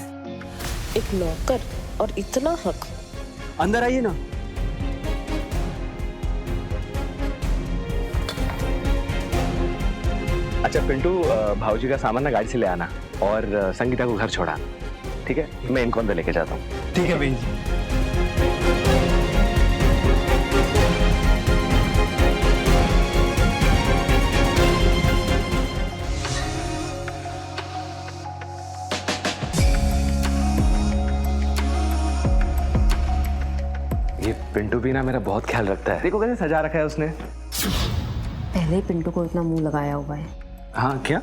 एक नौकर और इतना हक? अंदर आइए ना। अच्छा पिंटू, भाऊजी का सामान ना गाड़ी से ले आना, और संगीता को घर छोड़ा, ठीक है? मैं इनको अंदर लेके जाता हूँ। ठीक है भैया जी। ये पिंटू भी ना मेरा बहुत ख्याल रखता है। देखो कैसे सजा रखा है उसने। पहले ही पिंटू को इतना मुंह लगाया हुआ है। हाँ क्या?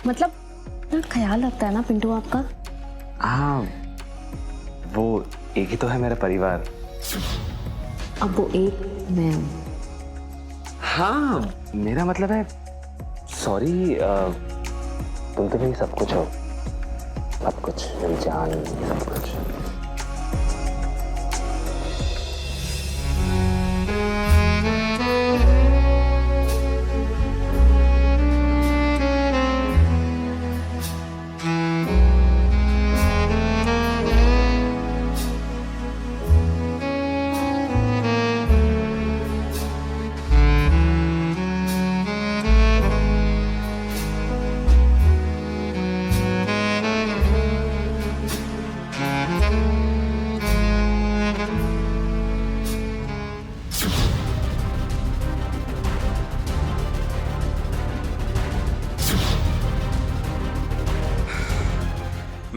मतलब ख्याल रखता है ना पिंटू आपका। हाँ, वो एक ही तो है मेरा परिवार। अब वो एक मैं हूँ। हाँ, मेरा मतलब है, सॉरी, तुम तो मेरी सब कुछ हो, सब कुछ, मेरी जान, सब कुछ।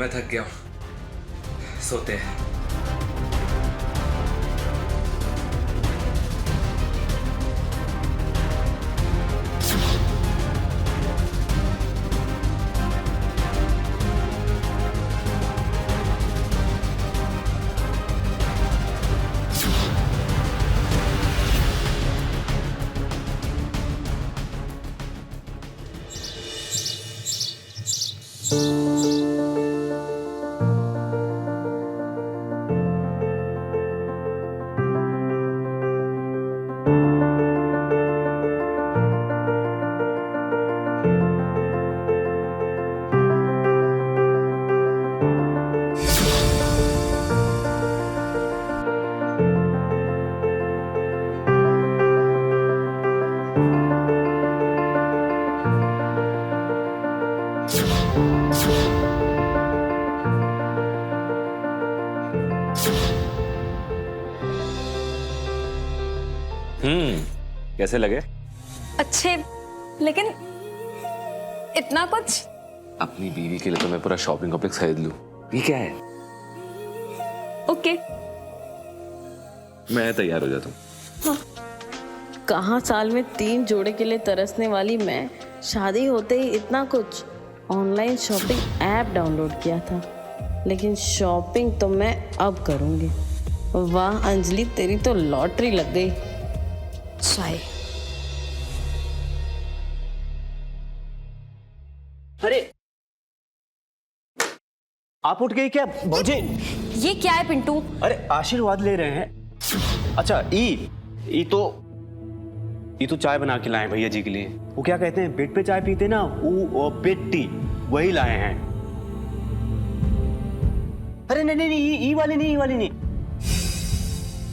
मैं थक गया हूँ, सोते हैं। कैसे लगे? अच्छे, लेकिन इतना कुछ। अपनी बीवी के लिए तो मैं पूरा शॉपिंग कॉम्प्लेक्स खरीद लूं। ये क्या है? ओके, मैं तैयार हो जाता हूँ। कहाँ साल में 3 जोड़े के लिए तरसने वाली मैं शादी होते ही इतना कुछ ऑनलाइन शॉपिंग ऐप डाउनलोड किया था, लेकिन शॉपिंग तो मैं अब करूँगी। वाह अंजलि, तेरी तो लॉटरी लग गई। चाय। अरे आप उठ गई क्या भौजी? ये क्या है पिंटू? अरे आशीर्वाद ले रहे हैं। अच्छा ई तो चाय बना के लाए भैया जी के लिए। वो क्या कहते हैं, बेड पे चाय पीते ना, वो बेड टी, वही लाए हैं। अरे नहीं नहीं, ई वाली नहीं,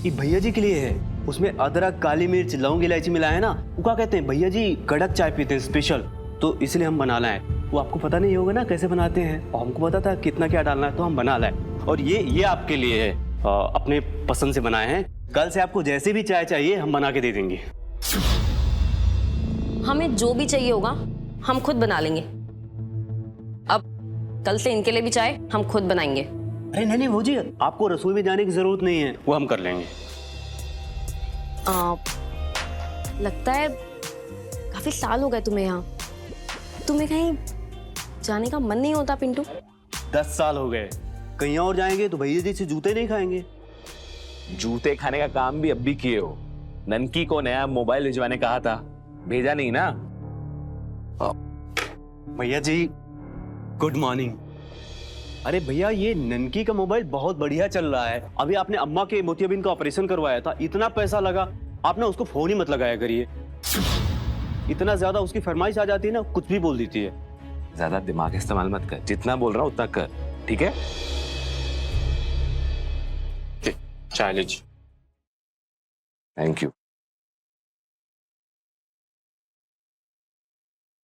ये भैया जी के लिए है। उसमें अदरक, काली मिर्च, लौंग, इलायची मिला है ना। वो क्या कहते हैं, भैया जी कड़क चाय पीते हैं स्पेशल, तो इसलिए हम बना लाए। वो आपको पता नहीं होगा ना कैसे बनाते हैं, और हमको पता था कितना क्या डालना है, तो हम बना लाए। और ये आपके लिए है, अपने पसंद से बनाए हैं। कल से आपको जैसे भी चाय चाहिए हम बना के दे देंगे। हमें जो भी चाहिए होगा हम खुद बना लेंगे। अब कल से इनके लिए भी चाय हम खुद बनाएंगे। अरे नहीं भौजी, आपको रसोई में जाने की जरूरत नहीं है, वो हम कर लेंगे। लगता है काफी साल हो गए तुम्हें यहाँ। तुम्हें कहीं जाने का मन नहीं होता पिंटू? 10 साल हो गए। कहीं और जाएंगे तो भैया जी से जूते नहीं खाएंगे। जूते खाने का काम भी अब भी किए हो। ननकी को नया मोबाइल भिजवाने कहा था, भेजा नहीं ना? भैया जी गुड मॉर्निंग। अरे भैया, ये ननकी का मोबाइल बहुत बढ़िया चल रहा है। अभी आपने अम्मा के मोतियाबिंद का ऑपरेशन करवाया था, इतना पैसा लगा, आपने उसको फोन ही मत लगाया करिए। इतना ज्यादा उसकी फरमाइश आ जाती है ना, कुछ भी बोल देती है। ज्यादा दिमाग इस्तेमाल मत कर, जितना बोल रहा हूं उतना कर, ठीक है? चाय लीजिए। Thank you.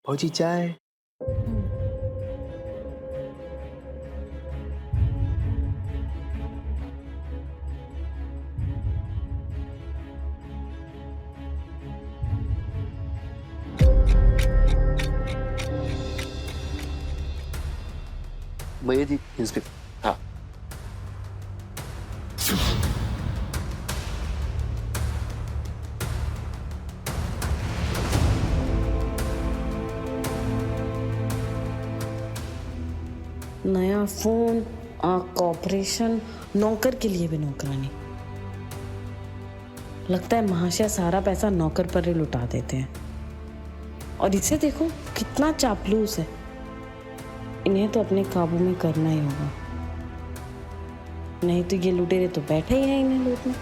भौजी चाय। भैया जी इंस्पेक्टर। हाँ, नया फोन, कॉर्पोरेशन, नौकर के लिए भी नौकरानी। लगता है महाशय सारा पैसा नौकर पर ही लुटा देते हैं। और इसे देखो कितना चापलूस है। इन्हें तो अपने काबू में करना ही होगा, नहीं तो ये लुटेरे तो बैठे ही हैं इन्हें लूटने।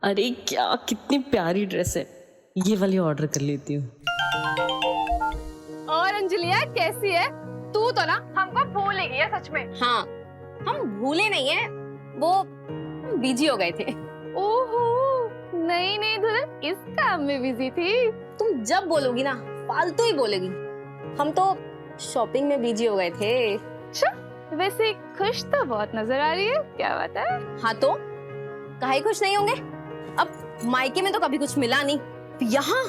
अरे क्या कितनी प्यारी ड्रेस है, ये वाली ऑर्डर कर लेती हूँ। और अंजलिया कैसी है? तू तो ना हमको भूल ही गई है सच में। हाँ, हम भूले नहीं है, वो बिजी हो गए थे। ओहो, नहीं दुल्हन इस काम में बिजी थी। तुम जब बोलोगी ना फालतू ही बोलेगी। हम तो शॉपिंग में बिजी हो गए थे। वैसे खुश तो बहुत नजर आ रही है, क्या बात है? हाँ तो काहे खुश नहीं होंगे? अब मायके में तो कभी कुछ मिला नहीं, यहाँ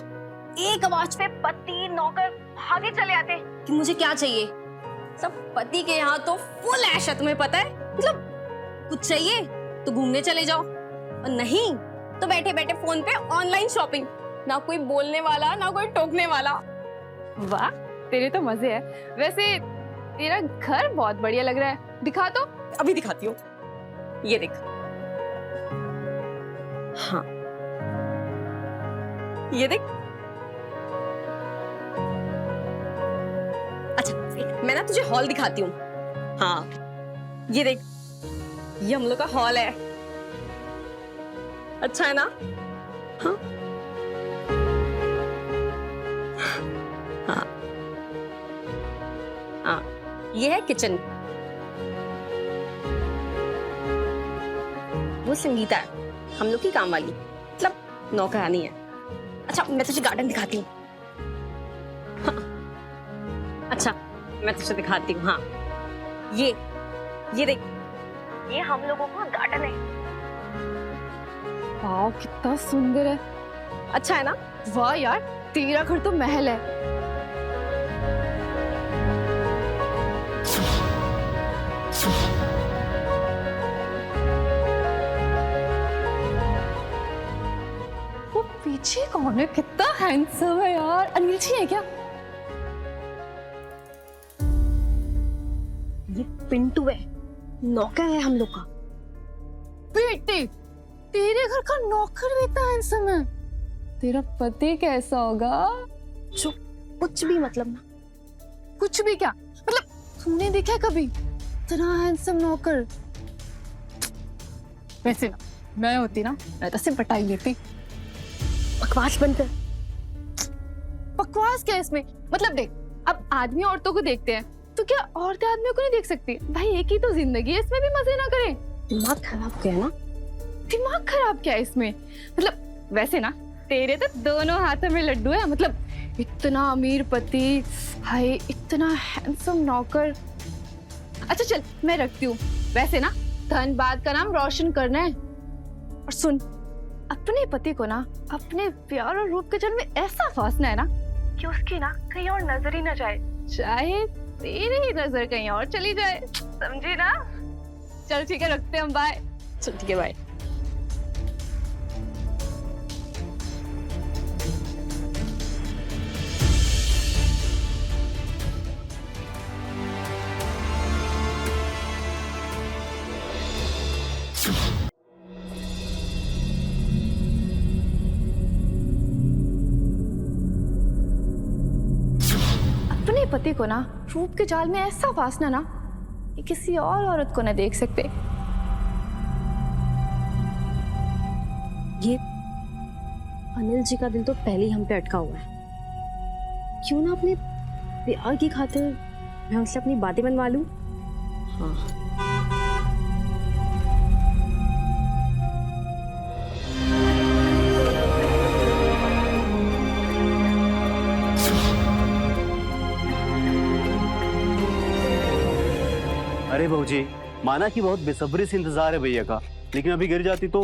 एक आवाज पे पति नौकर भागे चले आते कि मुझे क्या चाहिए। सब पति के यहाँ तो फुल ऐश है, तुम्हें पता है। मतलब कुछ चाहिए तो घूमने चले जाओ, और नहीं तो बैठे बैठे फोन पे ऑनलाइन शॉपिंग। ना कोई बोलने वाला ना कोई टोकने वाला। वाह, तेरे तो मजे है। वैसे तेरा घर बहुत बढ़िया लग रहा है, दिखा तो। अभी दिखाती हूँ, ये देख। हाँ ये देख। अच्छा मैं ना तुझे हॉल दिखाती हूँ। हाँ ये देख, ये हम लोग का हॉल है। अच्छा है ना? हाँ हाँ हाँ, ये है किचन। वो संगीता है, हम लोग की काम वाली, मतलब नौकरानी है। अच्छा मैं तुझे गार्डन दिखाती हूँ। हाँ। अच्छा मैं तुझे दिखाती हूँ। हाँ ये देख, ये हम लोगों का गार्डन है। वाह कितना सुंदर है। अच्छा है ना? वाह यार, तेरा घर तो महल है। वो पीछे कौन है? कितना हैंडसम है यार। अनिल जी है क्या? ये पिंटू है, नौकर है हम लोग का। बेटे, तेरे घर का नौकर भी इतना हैंडसम है। तेरा पति कैसा होगा? जो कुछ भी मतलब ना। कुछ भी क्या मतलब? तूने देखा कभी इतना हैंडसम नौकर? वैसे ना, मैं होती ना, मैं तो सिर्फ बटाई लेती। बकवास बंद कर। बकवास क्या इसमें? मतलब देख, अब आदमी औरतों को देखते हैं तो क्या औरतें आदमियों को नहीं देख सकती? भाई एक ही तो जिंदगी है, इसमें भी मजे ना करें। दिमाग खराब किया ना? दिमाग खराब क्या है इसमें? मतलब वैसे ना, तेरे तो दोनों हाथों में लड्डू है। मतलब इतना अमीर पति, हाय इतना हैंडसम नौकर। अच्छा चल मैं रखती हूँ। वैसे ना, धनबाद का नाम रोशन करना है। और सुन, अपने पति को ना अपने प्यार और रूप के जल में ऐसा फांसना है ना कि उसकी ना कहीं और नजर ही ना जाए, चाहे तेरी ही नजर कहीं और चली जाए। समझी ना? चल ठीक है, रखते हैं हम। बाय। चल ठीक है, बाय। अपने पति को ना रूप के जाल में ऐसा फांसना ना कि किसी और औरत को न देख सकते। ये अनिल जी का दिल तो पहले ही हम पे अटका हुआ है। क्यों ना अपने प्यार की खातिर मैं उनसे अपनी बातें बनवा लूं। हाँ अरे बहूजी, माना कि बहुत बेसब्री से इंतजार है भैया का, लेकिन अभी गिर जाती तो।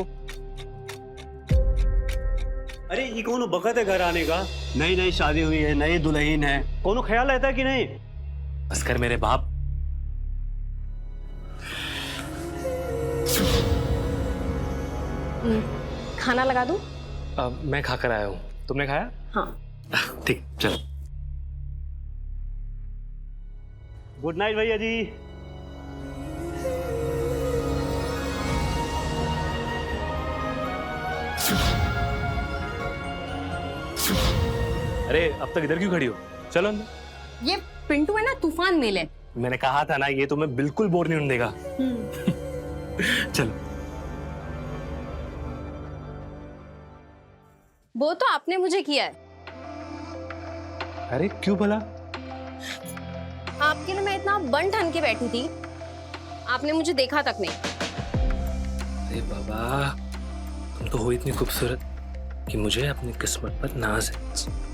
अरे ये कौन बखत है घर आने का? नई नई शादी हुई है, नई दुल्हन है, कौन ख्याल रहता है कि नहीं? बस कर मेरे बाप। खाना लगा दूं? मैं खाकर आया हूँ, तुमने खाया? हाँ ठीक, चलो। गुड नाइट भैया जी। अरे अब तक इधर क्यों खड़ी हो? चलो अंदर। ये पिंटू है ना, तूफान मेल है। मैंने कहा था ना, ये तुम्हें बिल्कुल बोर नहीं होने देगा। चलो। वो तो आपने मुझे किया है। अरे क्यों भला? आपके लिए मैं इतना बन ठन के बैठी थी, आपने मुझे देखा तक नहीं। अरे बाबा, तुम तो हो इतनी खूबसूरत कि मुझे अपनी किस्मत पर नाज है।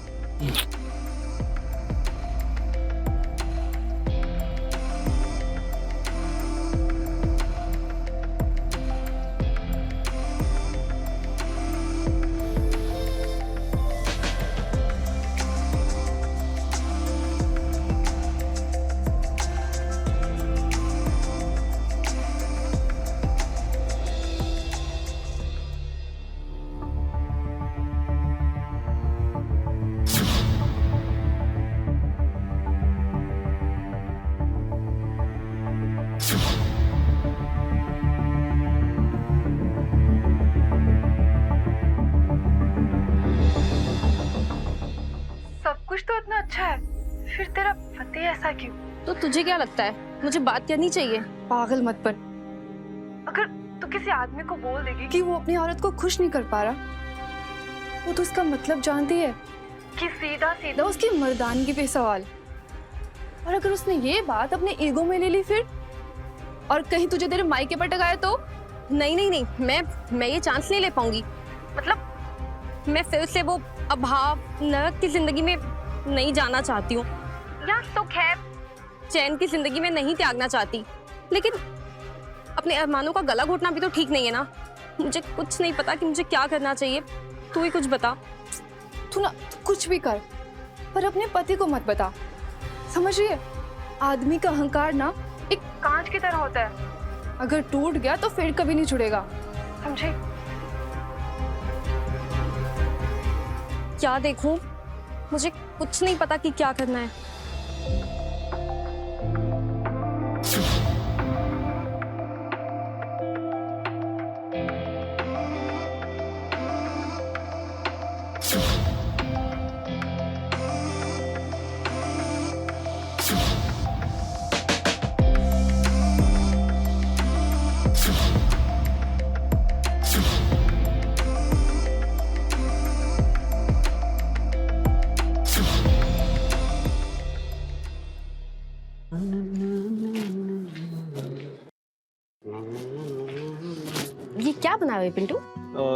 सब कुछ तो इतना अच्छा है, फिर तेरा पति ऐसा क्यों? तो तुझे क्या लगता है मुझे बात करनी चाहिए? पागल मत बन। अगर तू किसी आदमी को बोल देगी कि वो अपनी औरत को खुश नहीं कर पा रहा, वो तो उसका मतलब जानती है कि सीधा सीधा उसकी मर्दानगी पे सवाल। और अगर उसने ये बात अपने ईगो में ले ली फिर, और कहीं तुझे तेरे मायके पर टकाया तो? नहीं नहीं नहीं, मैं ये चांस नहीं ले पाऊंगी। मतलब मैं फिर से वो अभाव नरक की जिंदगी में नहीं जाना चाहती हूँ, या तो खैर चैन की जिंदगी में नहीं त्यागना चाहती, लेकिन अपने अरमानों का गला घोटना भी तो ठीक नहीं है ना। मुझे कुछ नहीं पता कि मुझे क्या करना चाहिए, तू ही कुछ बता। तू कुछ भी कर, पर अपने पति को मत बता, समझ रही है? आदमी का अहंकार ना एक कांच की तरह होता है, अगर टूट गया तो फिर कभी नहीं जुड़ेगा, समझे? क्या देखूं? मुझे कुछ नहीं पता कि क्या करना है। ये क्या बना हुआ है पिंटू?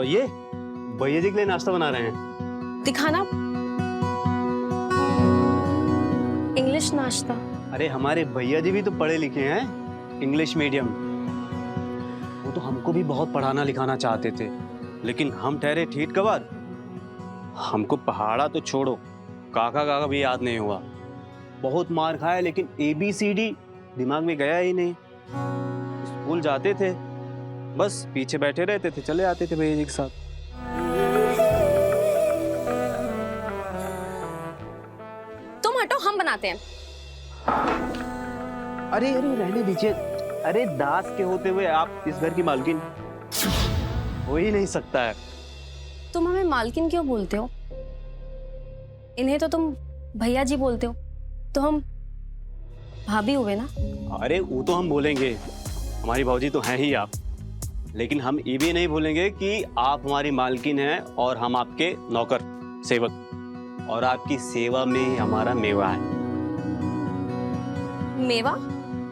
ये भैया जी के लिए नाश्ता बना रहे हैं। दिखाना। इंग्लिश नाश्ता। अरे हमारे भैया जी भी तो पढ़े लिखे हैं, इंग्लिश मीडियम। वो तो हमको भी बहुत पढ़ाना लिखाना चाहते थे, लेकिन हम ठहरे ठीठ कबार। हमको पहाड़ा तो छोड़ो, काका काका भी याद नहीं हुआ। बहुत मार खाया, लेकिन ABCD दिमाग में गया ही नहीं। स्कूल जाते थे, बस पीछे बैठे रहते थे, चले आते थे भैया जी के साथ। तुम हटो, हम बनाते हैं। अरे अरे रहने दीजिए। अरे दास के होते हुए आप इस घर की मालकिन हो ही नहीं सकता है। तुम हमें मालकिन क्यों बोलते हो? इन्हें तो तुम भैया जी बोलते हो, तो हम भाभी हुए ना। अरे वो तो हम बोलेंगे, हमारी भाऊजी तो हैं ही आप, लेकिन हम ये भी नहीं भूलेंगे कि आप हमारी मालकिन हैं और हम आपके नौकर सेवक, और आपकी सेवा में ही हमारा मेवा है। मेवा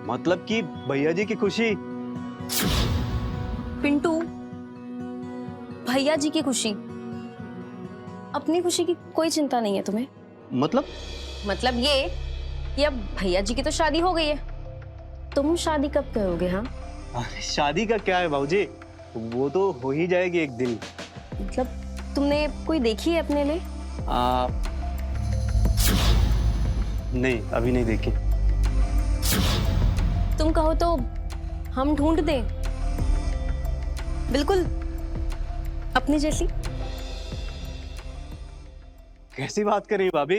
मतलब कि भैया जी की खुशी। पिंटू, भैया जी की खुशी, अपनी खुशी की कोई चिंता नहीं है तुम्हें? मतलब ये कि अब भैया जी की तो शादी हो गई है, तुम शादी कब करोगे? हाँ अरे शादी का क्या है भाऊजी, वो तो हो ही जाएगी एक दिन। मतलब तुमने कोई देखी है अपने लिए? नहीं, अभी नहीं देखी। तुम कहो तो हम ढूंढ दें, बिल्कुल अपनी जैसी। कैसी बात कर रही है भाभी?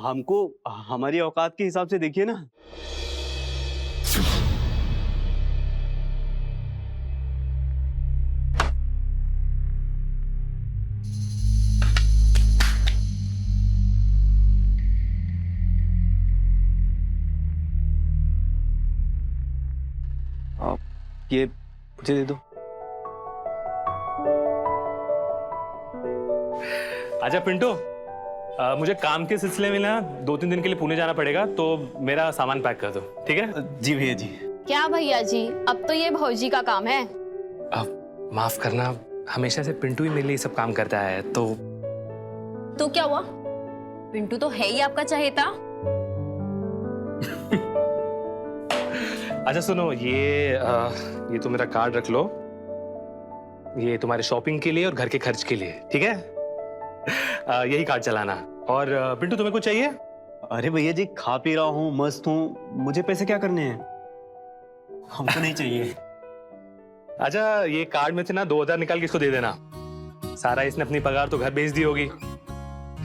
हमको हमारी औकात के हिसाब से देखिए ना। ये मुझे दे दो। आजा पिंटू, मुझे काम के सिलसिले में ना 2-3 दिन के लिए पुणे जाना पड़ेगा, तो मेरा सामान पैक कर दो, ठीक है? जी भैया जी। क्या भैया जी, अब तो ये भौजी का काम है। अब माफ करना, हमेशा से पिंटू ही मेरे लिए सब काम करता है। तो क्या हुआ? पिंटू तो है ही आपका चहेता। अच्छा सुनो, ये तो मेरा कार्ड रख लो, ये तुम्हारे शॉपिंग के लिए और घर के खर्च के लिए, ठीक है? यही कार्ड चलाना। और पिंटू तुम्हें कुछ चाहिए? अरे भैया जी, खा पी रहा हूँ, मस्त हूँ, मुझे पैसे क्या करने हैं? हमको नहीं चाहिए। अच्छा, ये कार्ड में से ना 2000 निकाल के इसको दे देना। सारा इसने अपनी पगार तो घर भेज दी होगी।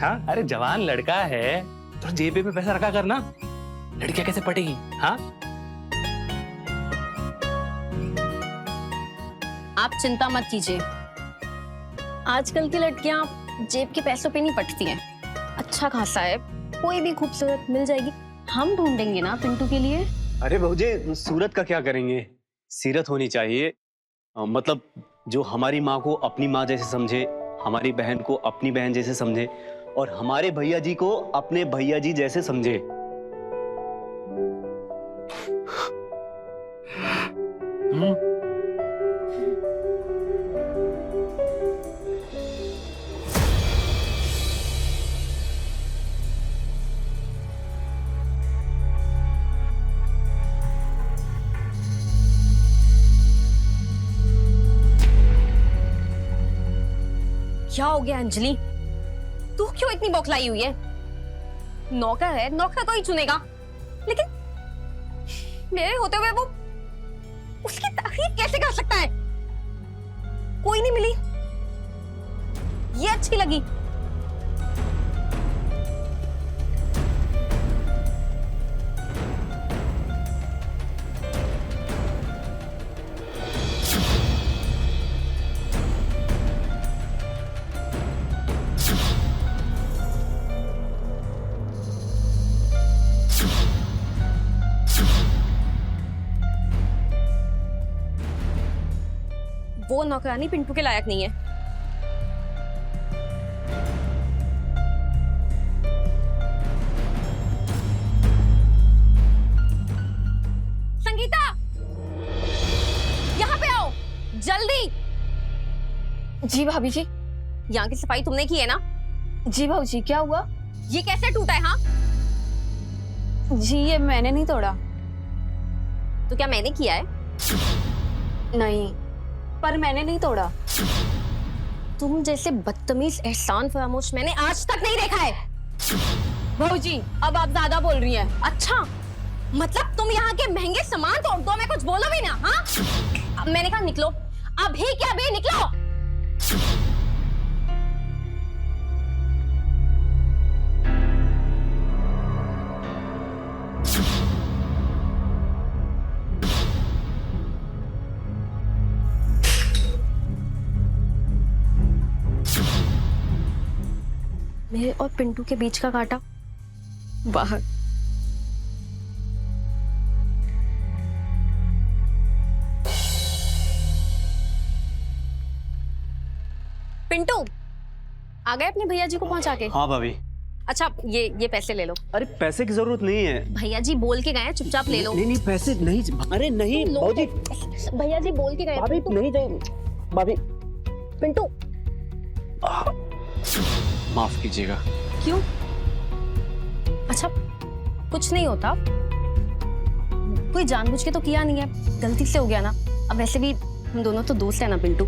हाँ, अरे जवान लड़का है, तो जेब पे पैसा रखा करना, लड़कियां कैसे पटेगी? हाँ आप चिंता मत कीजिए, आजकल की लड़कियां जेब के पैसों पे नहीं पटती हैं। अच्छा खासा है, कोई भी खूबसूरत मिल जाएगी, हम ढूंढेंगे ना पिंटू के लिए। अरे भौजी, सूरत का क्या करेंगे, सीरत होनी चाहिए। मतलब जो हमारी माँ को अपनी माँ जैसे समझे, हमारी बहन को अपनी बहन जैसे समझे और हमारे भैया जी को अपने भैया जी जैसे समझे। क्या हो गया अंजलि, तू क्यों इतनी बौखलाई हुई है? नौकर है, नौकर तो ही चुनेगा, लेकिन मेरे होते हुए वो उसकी तारीफ कैसे कर सकता है? कोई नहीं मिली, ये अच्छी लगी। वो नौकरानी पिंटू के लायक नहीं है। संगीता, यहाँ पे आओ जल्दी। जी भाभी जी। यहाँ की सफाई तुमने की है ना? जी भाभी, क्या हुआ? ये कैसे टूटा है? हाँ जी, ये मैंने नहीं तोड़ा। तो क्या मैंने किया है? नहीं, पर मैंने नहीं तोड़ा। तुम जैसे बदतमीज एहसान फरामोश मैंने आज तक नहीं देखा है। भाऊजी, अब आप ज्यादा बोल रही हैं। अच्छा, मतलब तुम यहाँ के महंगे सामान तोड़ दो, मैं कुछ बोलो भी ना? हाँ, अब मैंने कहा निकलो, अभी क्या अभी निकलो। मेरे और पिंटू के बीच का कांटा बाहर। पिंटू आ गए अपने भैया जी को पहुंचा के? हाँ भाभी। अच्छा, ये पैसे ले लो। अरे पैसे की जरूरत नहीं है, भैया जी बोल के गए हैं, चुपचाप ले लो। नहीं नहीं पैसे नहीं। अरे नहीं भाभी, भैया जी बोल के गए हैं। भाभी नहीं चाहिए भाभी। पिंटू, माफ कीजिएगा। क्यों? अच्छा, कुछ नहीं होता, कोई जानबूझ के तो किया नहीं है, गलती से हो गया ना। अब वैसे भी हम दोनों तो दोस्त हैं ना पिंटू,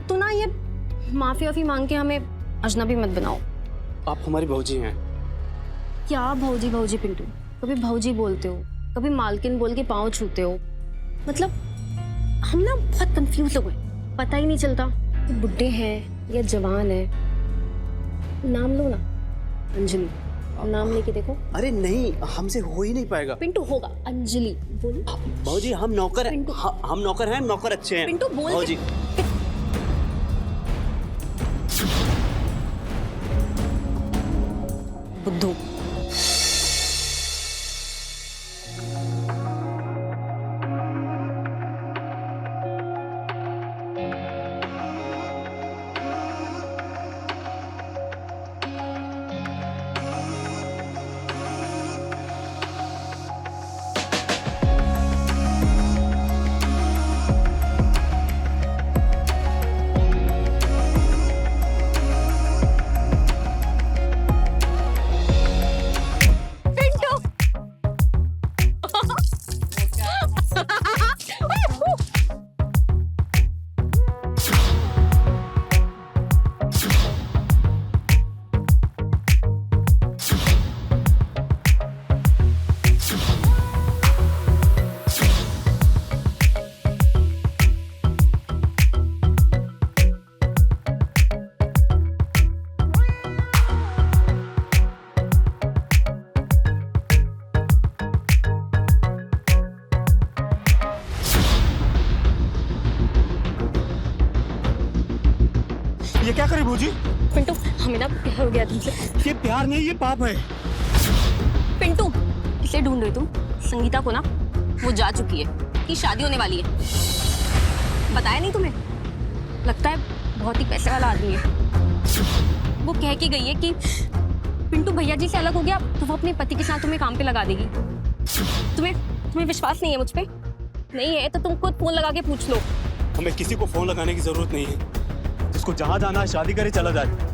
तो ना ये माफी वाफी मांग के हमें अजनबी मत बनाओ। आप हमारी भौजी हैं। क्या भौजी भौजी पिंटू, कभी भौजी बोलते हो, कभी मालकिन बोल के पाँव छूते हो। मतलब हम ना बहुत कंफ्यूज हो गए, पता ही नहीं चलता कि बुड्ढे हैं या जवान है। नाम लो ना, अंजलि, नाम लेके देखो। अरे नहीं, हमसे हो ही नहीं पाएगा। पिंटू होगा, अंजलि बोलो। भौजी हम नौकर हैं, हम नौकर हैं, नौकर अच्छे हैं। पिंटू बोल। भौजी बुद्धू। ये क्या करे भौजी? पिंटू हमें ना प्यार हो गया तुमसे। ये प्यार नहीं, ये पाप है। पिंटू इसे ढूंढ रहे तुम? संगीता को ना, वो जा चुकी है, कि शादी होने वाली है। बताया नहीं तुम्हें? लगता है बहुत ही पैसे वाला आदमी है। वो कह के गई है कि पिंटू भैया जी से अलग हो गया तो वो अपने पति के साथ तुम्हें काम पे लगा देगी। तुम्हें विश्वास नहीं है मुझ पे? नहीं है तो तुम खुद फोन लगा के पूछ लो। हमें किसी को फोन लगाने की जरूरत नहीं है। जिसको जहां जाना है शादी करे चला जाए।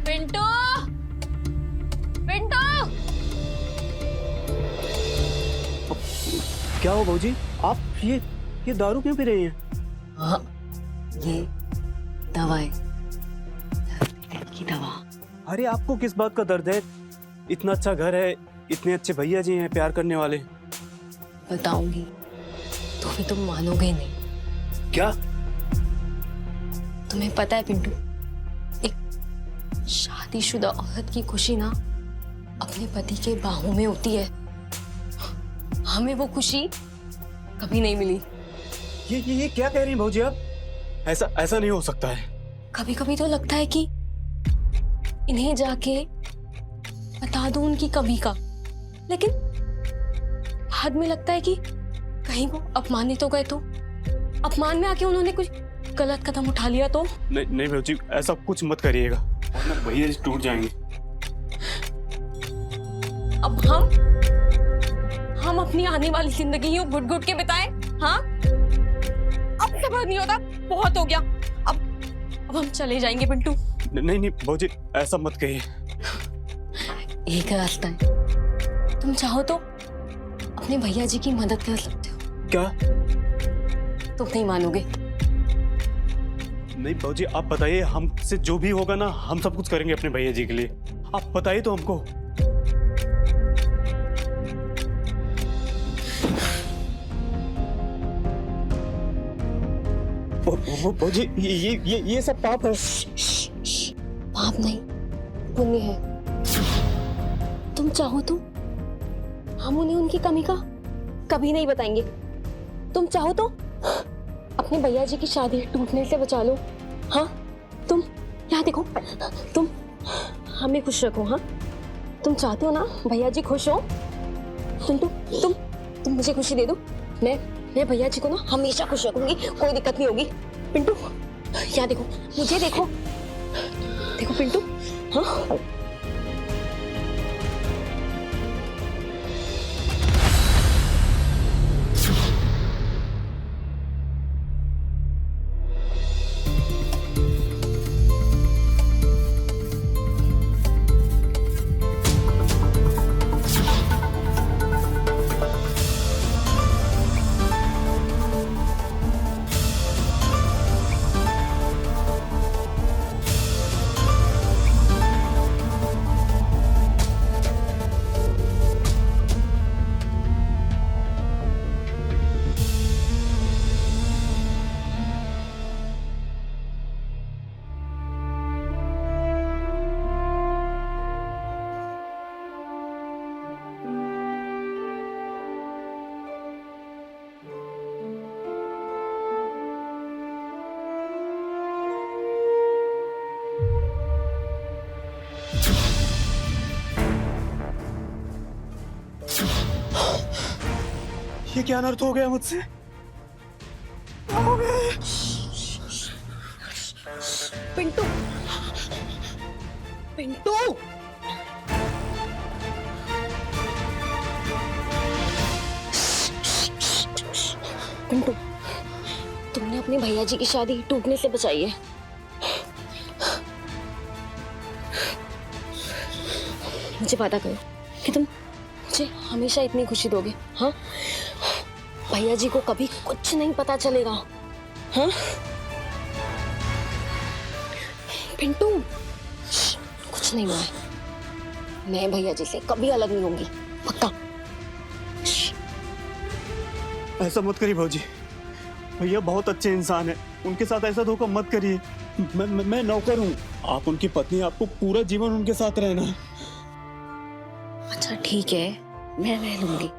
पिंटू पिंटू क्या हो भौजी? आप ये दारू क्यों पी रही हैं? हाँ ये दवा है, की दवा। अरे आपको किस बात का दर्द है? इतना अच्छा घर है, इतने अच्छे भैया जी हैं प्यार करने वाले। बताऊंगी तो फिर तुम मानोगे नहीं। क्या? तुम्हें पता है पिंटू, एक शादीशुदा औरत की खुशी ना अपने पति के बाहों में होती है। हमें वो खुशी कभी नहीं मिली। ये क्या कह रही हैं भौजी आप? ऐसा नहीं हो सकता है। कभी कभी तो लगता है कि इन्हें जाके बता दूं उनकी कमी का, लेकिन बाद में लगता है कि कहीं वो अपमानित हो गए तो, अपमान में आके उन्होंने कुछ गलत कदम उठा लिया तो। नहीं भौजी, ऐसा कुछ मत करिएगा, वरना भैया जी टूट जाएंगे। अब हम अपनी आने वाली जिंदगी यूं घुट घुट के बिताएं? हाँ, अब सबर नहीं होता, बहुत हो गया। अब हम चले जाएंगे पिंटू। नहीं भौजी, ऐसा मत कहिए। एक रास्ता है, तुम चाहो तो अपने भैया जी की मदद कर सकते हो। क्या? तुम नहीं मानोगे। नहीं भौजी, आप बताइए, हमसे जो भी होगा ना हम सब कुछ करेंगे अपने भैया जी के लिए। आप बताइए तो हमको। भौजी ये सब पाप है। पाप नहीं, पुण्य है। तुम चाहो तो हम उन्हें उनकी कमी का कभी नहीं बताएंगे। तुम चाहो तो अपने भैया जी की शादी टूटने से बचा लो। हाँ, तुम यहाँ देखो, तुम हमें खुश रखो। हाँ, तुम चाहते हो ना भैया जी खुश हो? तुम मुझे खुशी दे दो, मैं भैया जी को ना हमेशा खुश रखूंगी, कोई दिक्कत नहीं होगी। पिंटू यहाँ देखो, मुझे देखो पिंटू। हाँ, ये क्या अनर्थ हो गया मुझसे? पिंटू पिंटू पिंटू, तुमने अपने भैया जी की शादी टूटने से बचाई है। मुझे वादा करो कि तुम मुझे हमेशा इतनी खुशी दोगे। हाँ, भैया जी को कभी कुछ नहीं पता चलेगा। हाँ पिंटू, कुछ नहीं हुआ है। मैं भैया जी से कभी अलग नहीं होंगी, पक्का। ऐसा मत करिए भाजी, भैया बहुत अच्छे इंसान है, उनके साथ ऐसा धोखा मत करिए। मैं नौकर हूँ, आप उनकी पत्नी, आपको पूरा जीवन उनके साथ रहना है। अच्छा ठीक है, मैं रह लूंगी,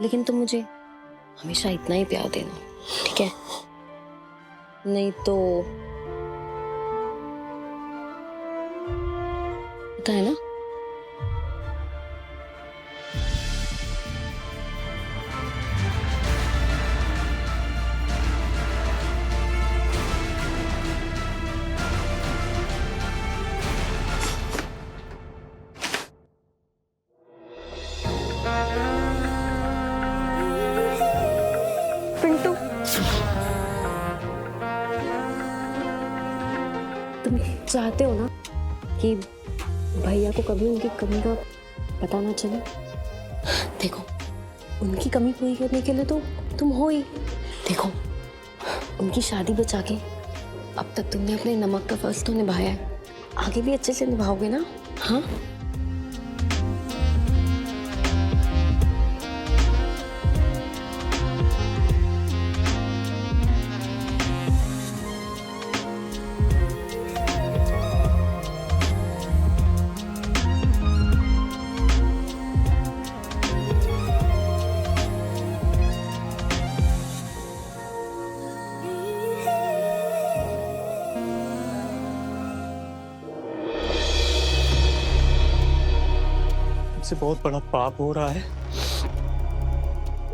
लेकिन तुम मुझे हमेशा इतना ही प्यार देना, ठीक है? नहीं तो पता है ना। पिंटू, तुम चाहते हो ना कि भैया को कभी उनकी कमी का पता ना चले? देखो, उनकी कमी पूरी करने के लिए तो तुम हो ही। देखो, उनकी शादी बचा के अब तक तुमने अपने नमक का फर्ज तो निभाया है, आगे भी अच्छे से निभाओगे ना? हाँ। से बहुत बड़ा पाप हो रहा है,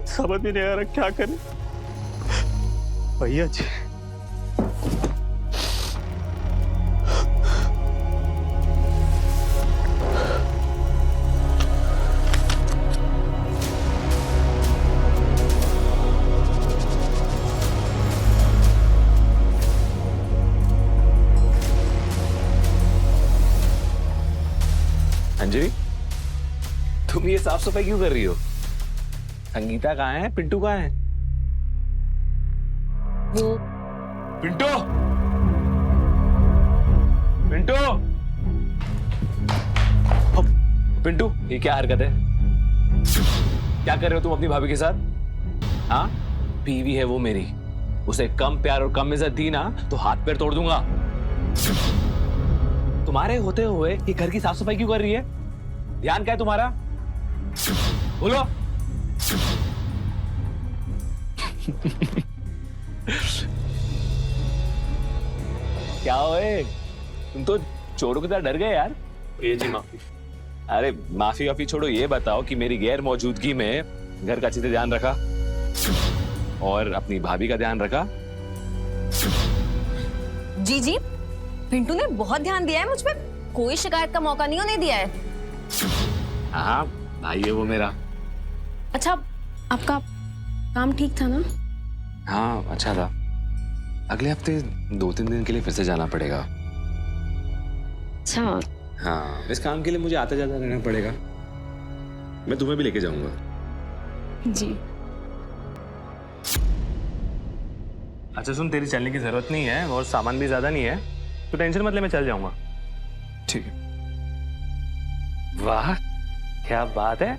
समझ भी नहीं आ रहा क्या करें। भैया जी, अंजलि, तुम ये साफ सफाई क्यों कर रही हो? संगीता कहाँ है? पिंटू कहाँ है? वो पिंटू, पिंटू, पिंटू, ये क्या हरकत है? क्या कर रहे हो तुम अपनी भाभी के साथ? हाँ, बीवी है वो मेरी, उसे कम प्यार और कम इज्जत दी ना तो हाथ पैर तोड़ दूंगा। तुम्हारे होते हुए ये घर की साफ सफाई क्यों कर रही है? ध्यान क्या है तुम्हारा? बोलो। क्या हुए? तुम तो चोरों की तरह डर गए यार। ये जी माफी। अरे माफी वाफी छोड़ो, ये बताओ कि मेरी गैर मौजूदगी में घर का अच्छे से ध्यान रखा और अपनी भाभी का ध्यान रखा? जी जी, पिंटू ने बहुत ध्यान दिया है मुझ पे, कोई शिकायत का मौका नहीं होने दिया है। हाँ, भाई है वो मेरा। अच्छा, आपका काम ठीक था ना? हाँ, अच्छा था। अगले हफ्ते 2-3 दिन के लिए फिर से जाना पड़ेगा। अच्छा। हाँ, इस काम के लिए मुझे आता जाता रहना पड़ेगा। मैं तुम्हें भी लेके जाऊंगा। जी। अच्छा सुन, तेरी चलने की जरूरत नहीं है और सामान भी ज्यादा नहीं है, तो टेंशन मत ले, मैं चल जाऊंगा। ठीक है। वाह, क्या बात है,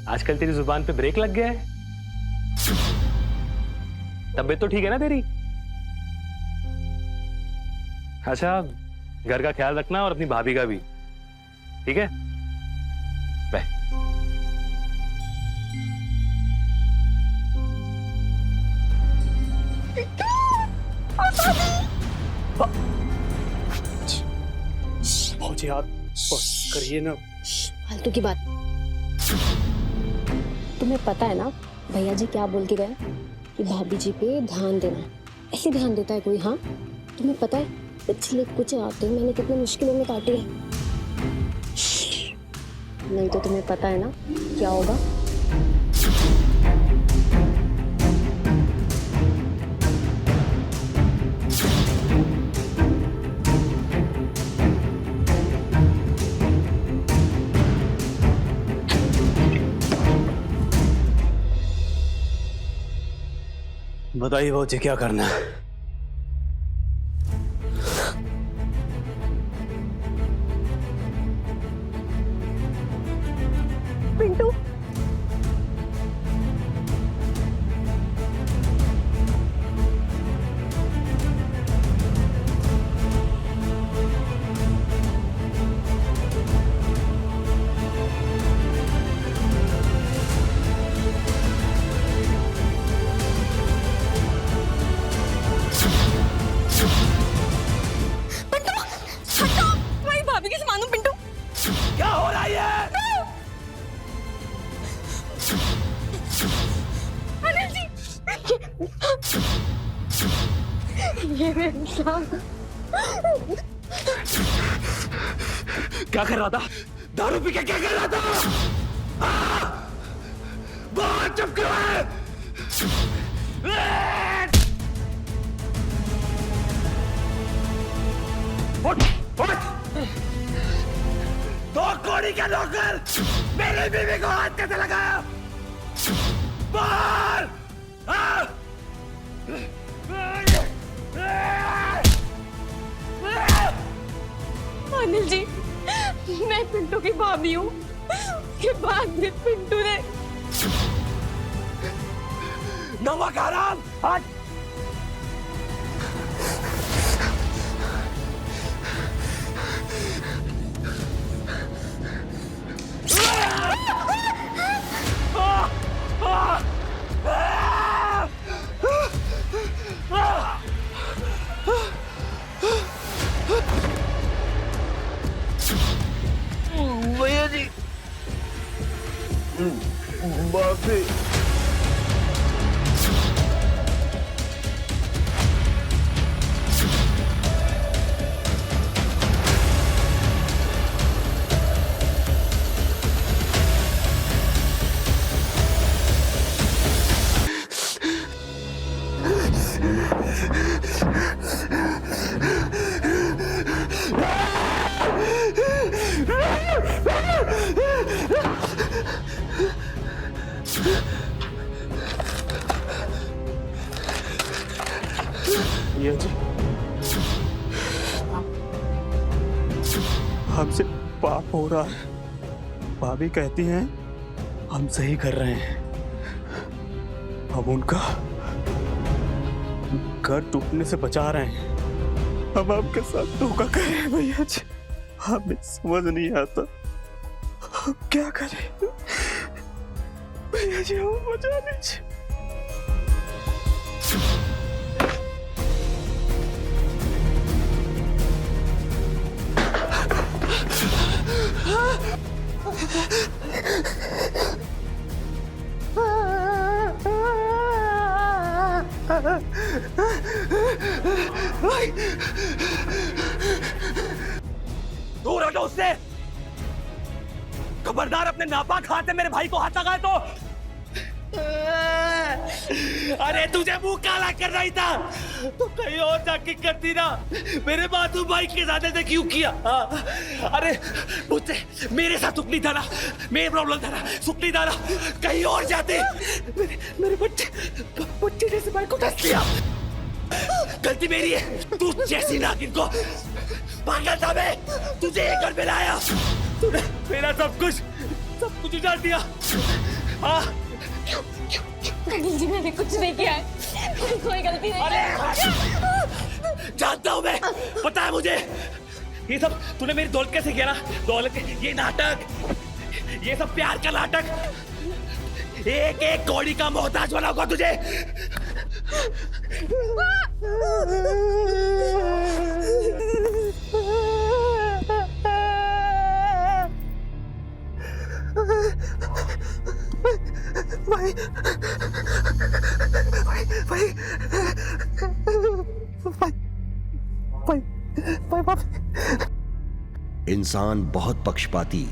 आजकल तेरी जुबान पे ब्रेक लग गया है। तबीयत तो ठीक है ना तेरी? अच्छा, घर का ख्याल रखना और अपनी भाभी का भी, ठीक है? बाय। भाजी आप बस करिए ना। फालतू की बात। तुम्हें पता है ना भैया जी क्या बोल के गए कि भाभी जी पे ध्यान देना। ऐसे ध्यान देता है कोई? हाँ, तुम्हें पता है पिछले कुछ रातें मैंने कितनी मुश्किलों में काटी है। नहीं तो तुम्हें पता है ना क्या होगा? बताइए भाजी क्या करना है? ये मेरे साथ क्या कर रहा था? दारू पी के क्या कर रहा था? बहुत चुप क्यों है? उठ, उठ! दो कौड़ी का नौकर मेरी बीवी को हाथ कैसे लगाया? बाहर! अनिल जी, मैं पिंटू की भाभी हूँ। के बाद में पिंटू ने नमक हराम! हट! भैया जी, माफी। ये जी हमसे पाप हो रहा है। भाभी कहती हैं हम सही कर रहे हैं। हम उनका घर टूटने से बचा रहे हैं। हम आपके साथ धोखा कर रहे हैं भैया जी। हमें समझ नहीं आता हम क्या करें। भैया जी हमें बचा लीजिए। दूर हटो उससे। खबरदार अपने नापाक हाथ से मेरे भाई को हाथ लगाए तो। अरे तुझे मुंह काला कर रही था तो कहीं और जाके करती ना। मेरे मासूम भाई के साथ ऐसे क्यों किया? अरे मुझसे मेरे साथ सुख नहीं था ना, मेरी प्रॉब्लम था ना, सुख नहीं था ना, कहीं और जाते। मेरे बच्चे जैसे भाई को डस लिया। गलती मेरी है। तू जैसी नागिन को पागल था मैं, तुझे एक घर में लाया। तूने मेरा सब कुछ उजाड़ दिया। अनिल जी, मैंने कुछ नहीं किया है। मेरी कोई गलती नहीं। अरे जानता हूं मैं, पता है मुझे। ये सब तूने मेरी दौलत कैसे किया ना? दौलत, ये नाटक, ये सब प्यार का नाटक। एक एक कौड़ी का मोहताज बनाऊंगा तुझे। इंसान बहुत पक्षपाती,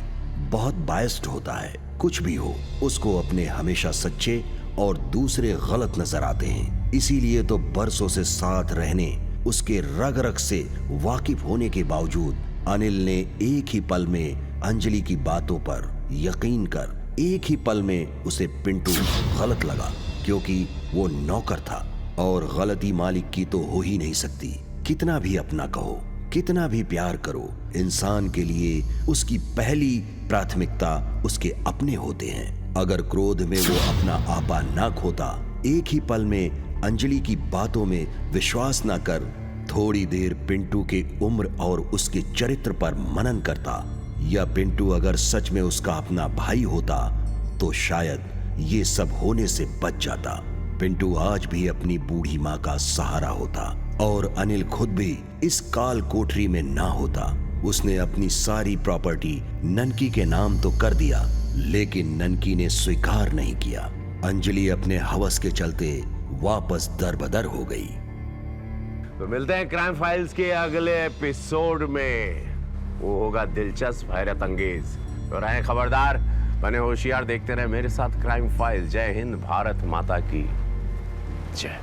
बहुत बायस्ड होता है। कुछ भी हो, उसको अपने हमेशा सच्चे और दूसरे गलत नजर आते हैं। इसीलिए तो बरसों से साथ रहने, उसके रग रग से वाकिफ होने के बावजूद अनिल ने एक ही पल में अंजलि की बातों पर यकीन कर एक ही पल में उसे पिंटू गलत लगा, क्योंकि वो नौकर था और गलती मालिक की तो हो ही नहीं सकती। कितना भी अपना कहो, कितना भी प्यार करो, इंसान के लिए उसकी पहली प्राथमिकता उसके अपने होते हैं। अगर क्रोध में वो अपना आपा ना खोता, एक ही पल में अंजलि की बातों में विश्वास ना कर थोड़ी देर पिंटू के उम्र और उसके चरित्र पर मनन करता, या पिंटू अगर सच में उसका अपना भाई होता तो शायद ये सब होने से बच जाता। पिंटू आज भी अपनी बूढ़ी माँ का सहारा होता और अनिल खुद भी इस काल कोठरी में ना होता। उसने अपनी सारी प्रॉपर्टी ननकी के नाम तो कर दिया, लेकिन ननकी ने स्वीकार नहीं किया। अंजलि अपने हवस के चलते वापस दरबदर हो गई। तो मिलते हैं क्राइम फाइल्स के अगले एपिसोड में। वो होगा दिलचस्प, हैरत अंगेज। तो रहें खबरदार, बने होशियार, देखते रहे मेरे साथ क्राइम फाइल्स। जय हिंद, भारत माता की जय।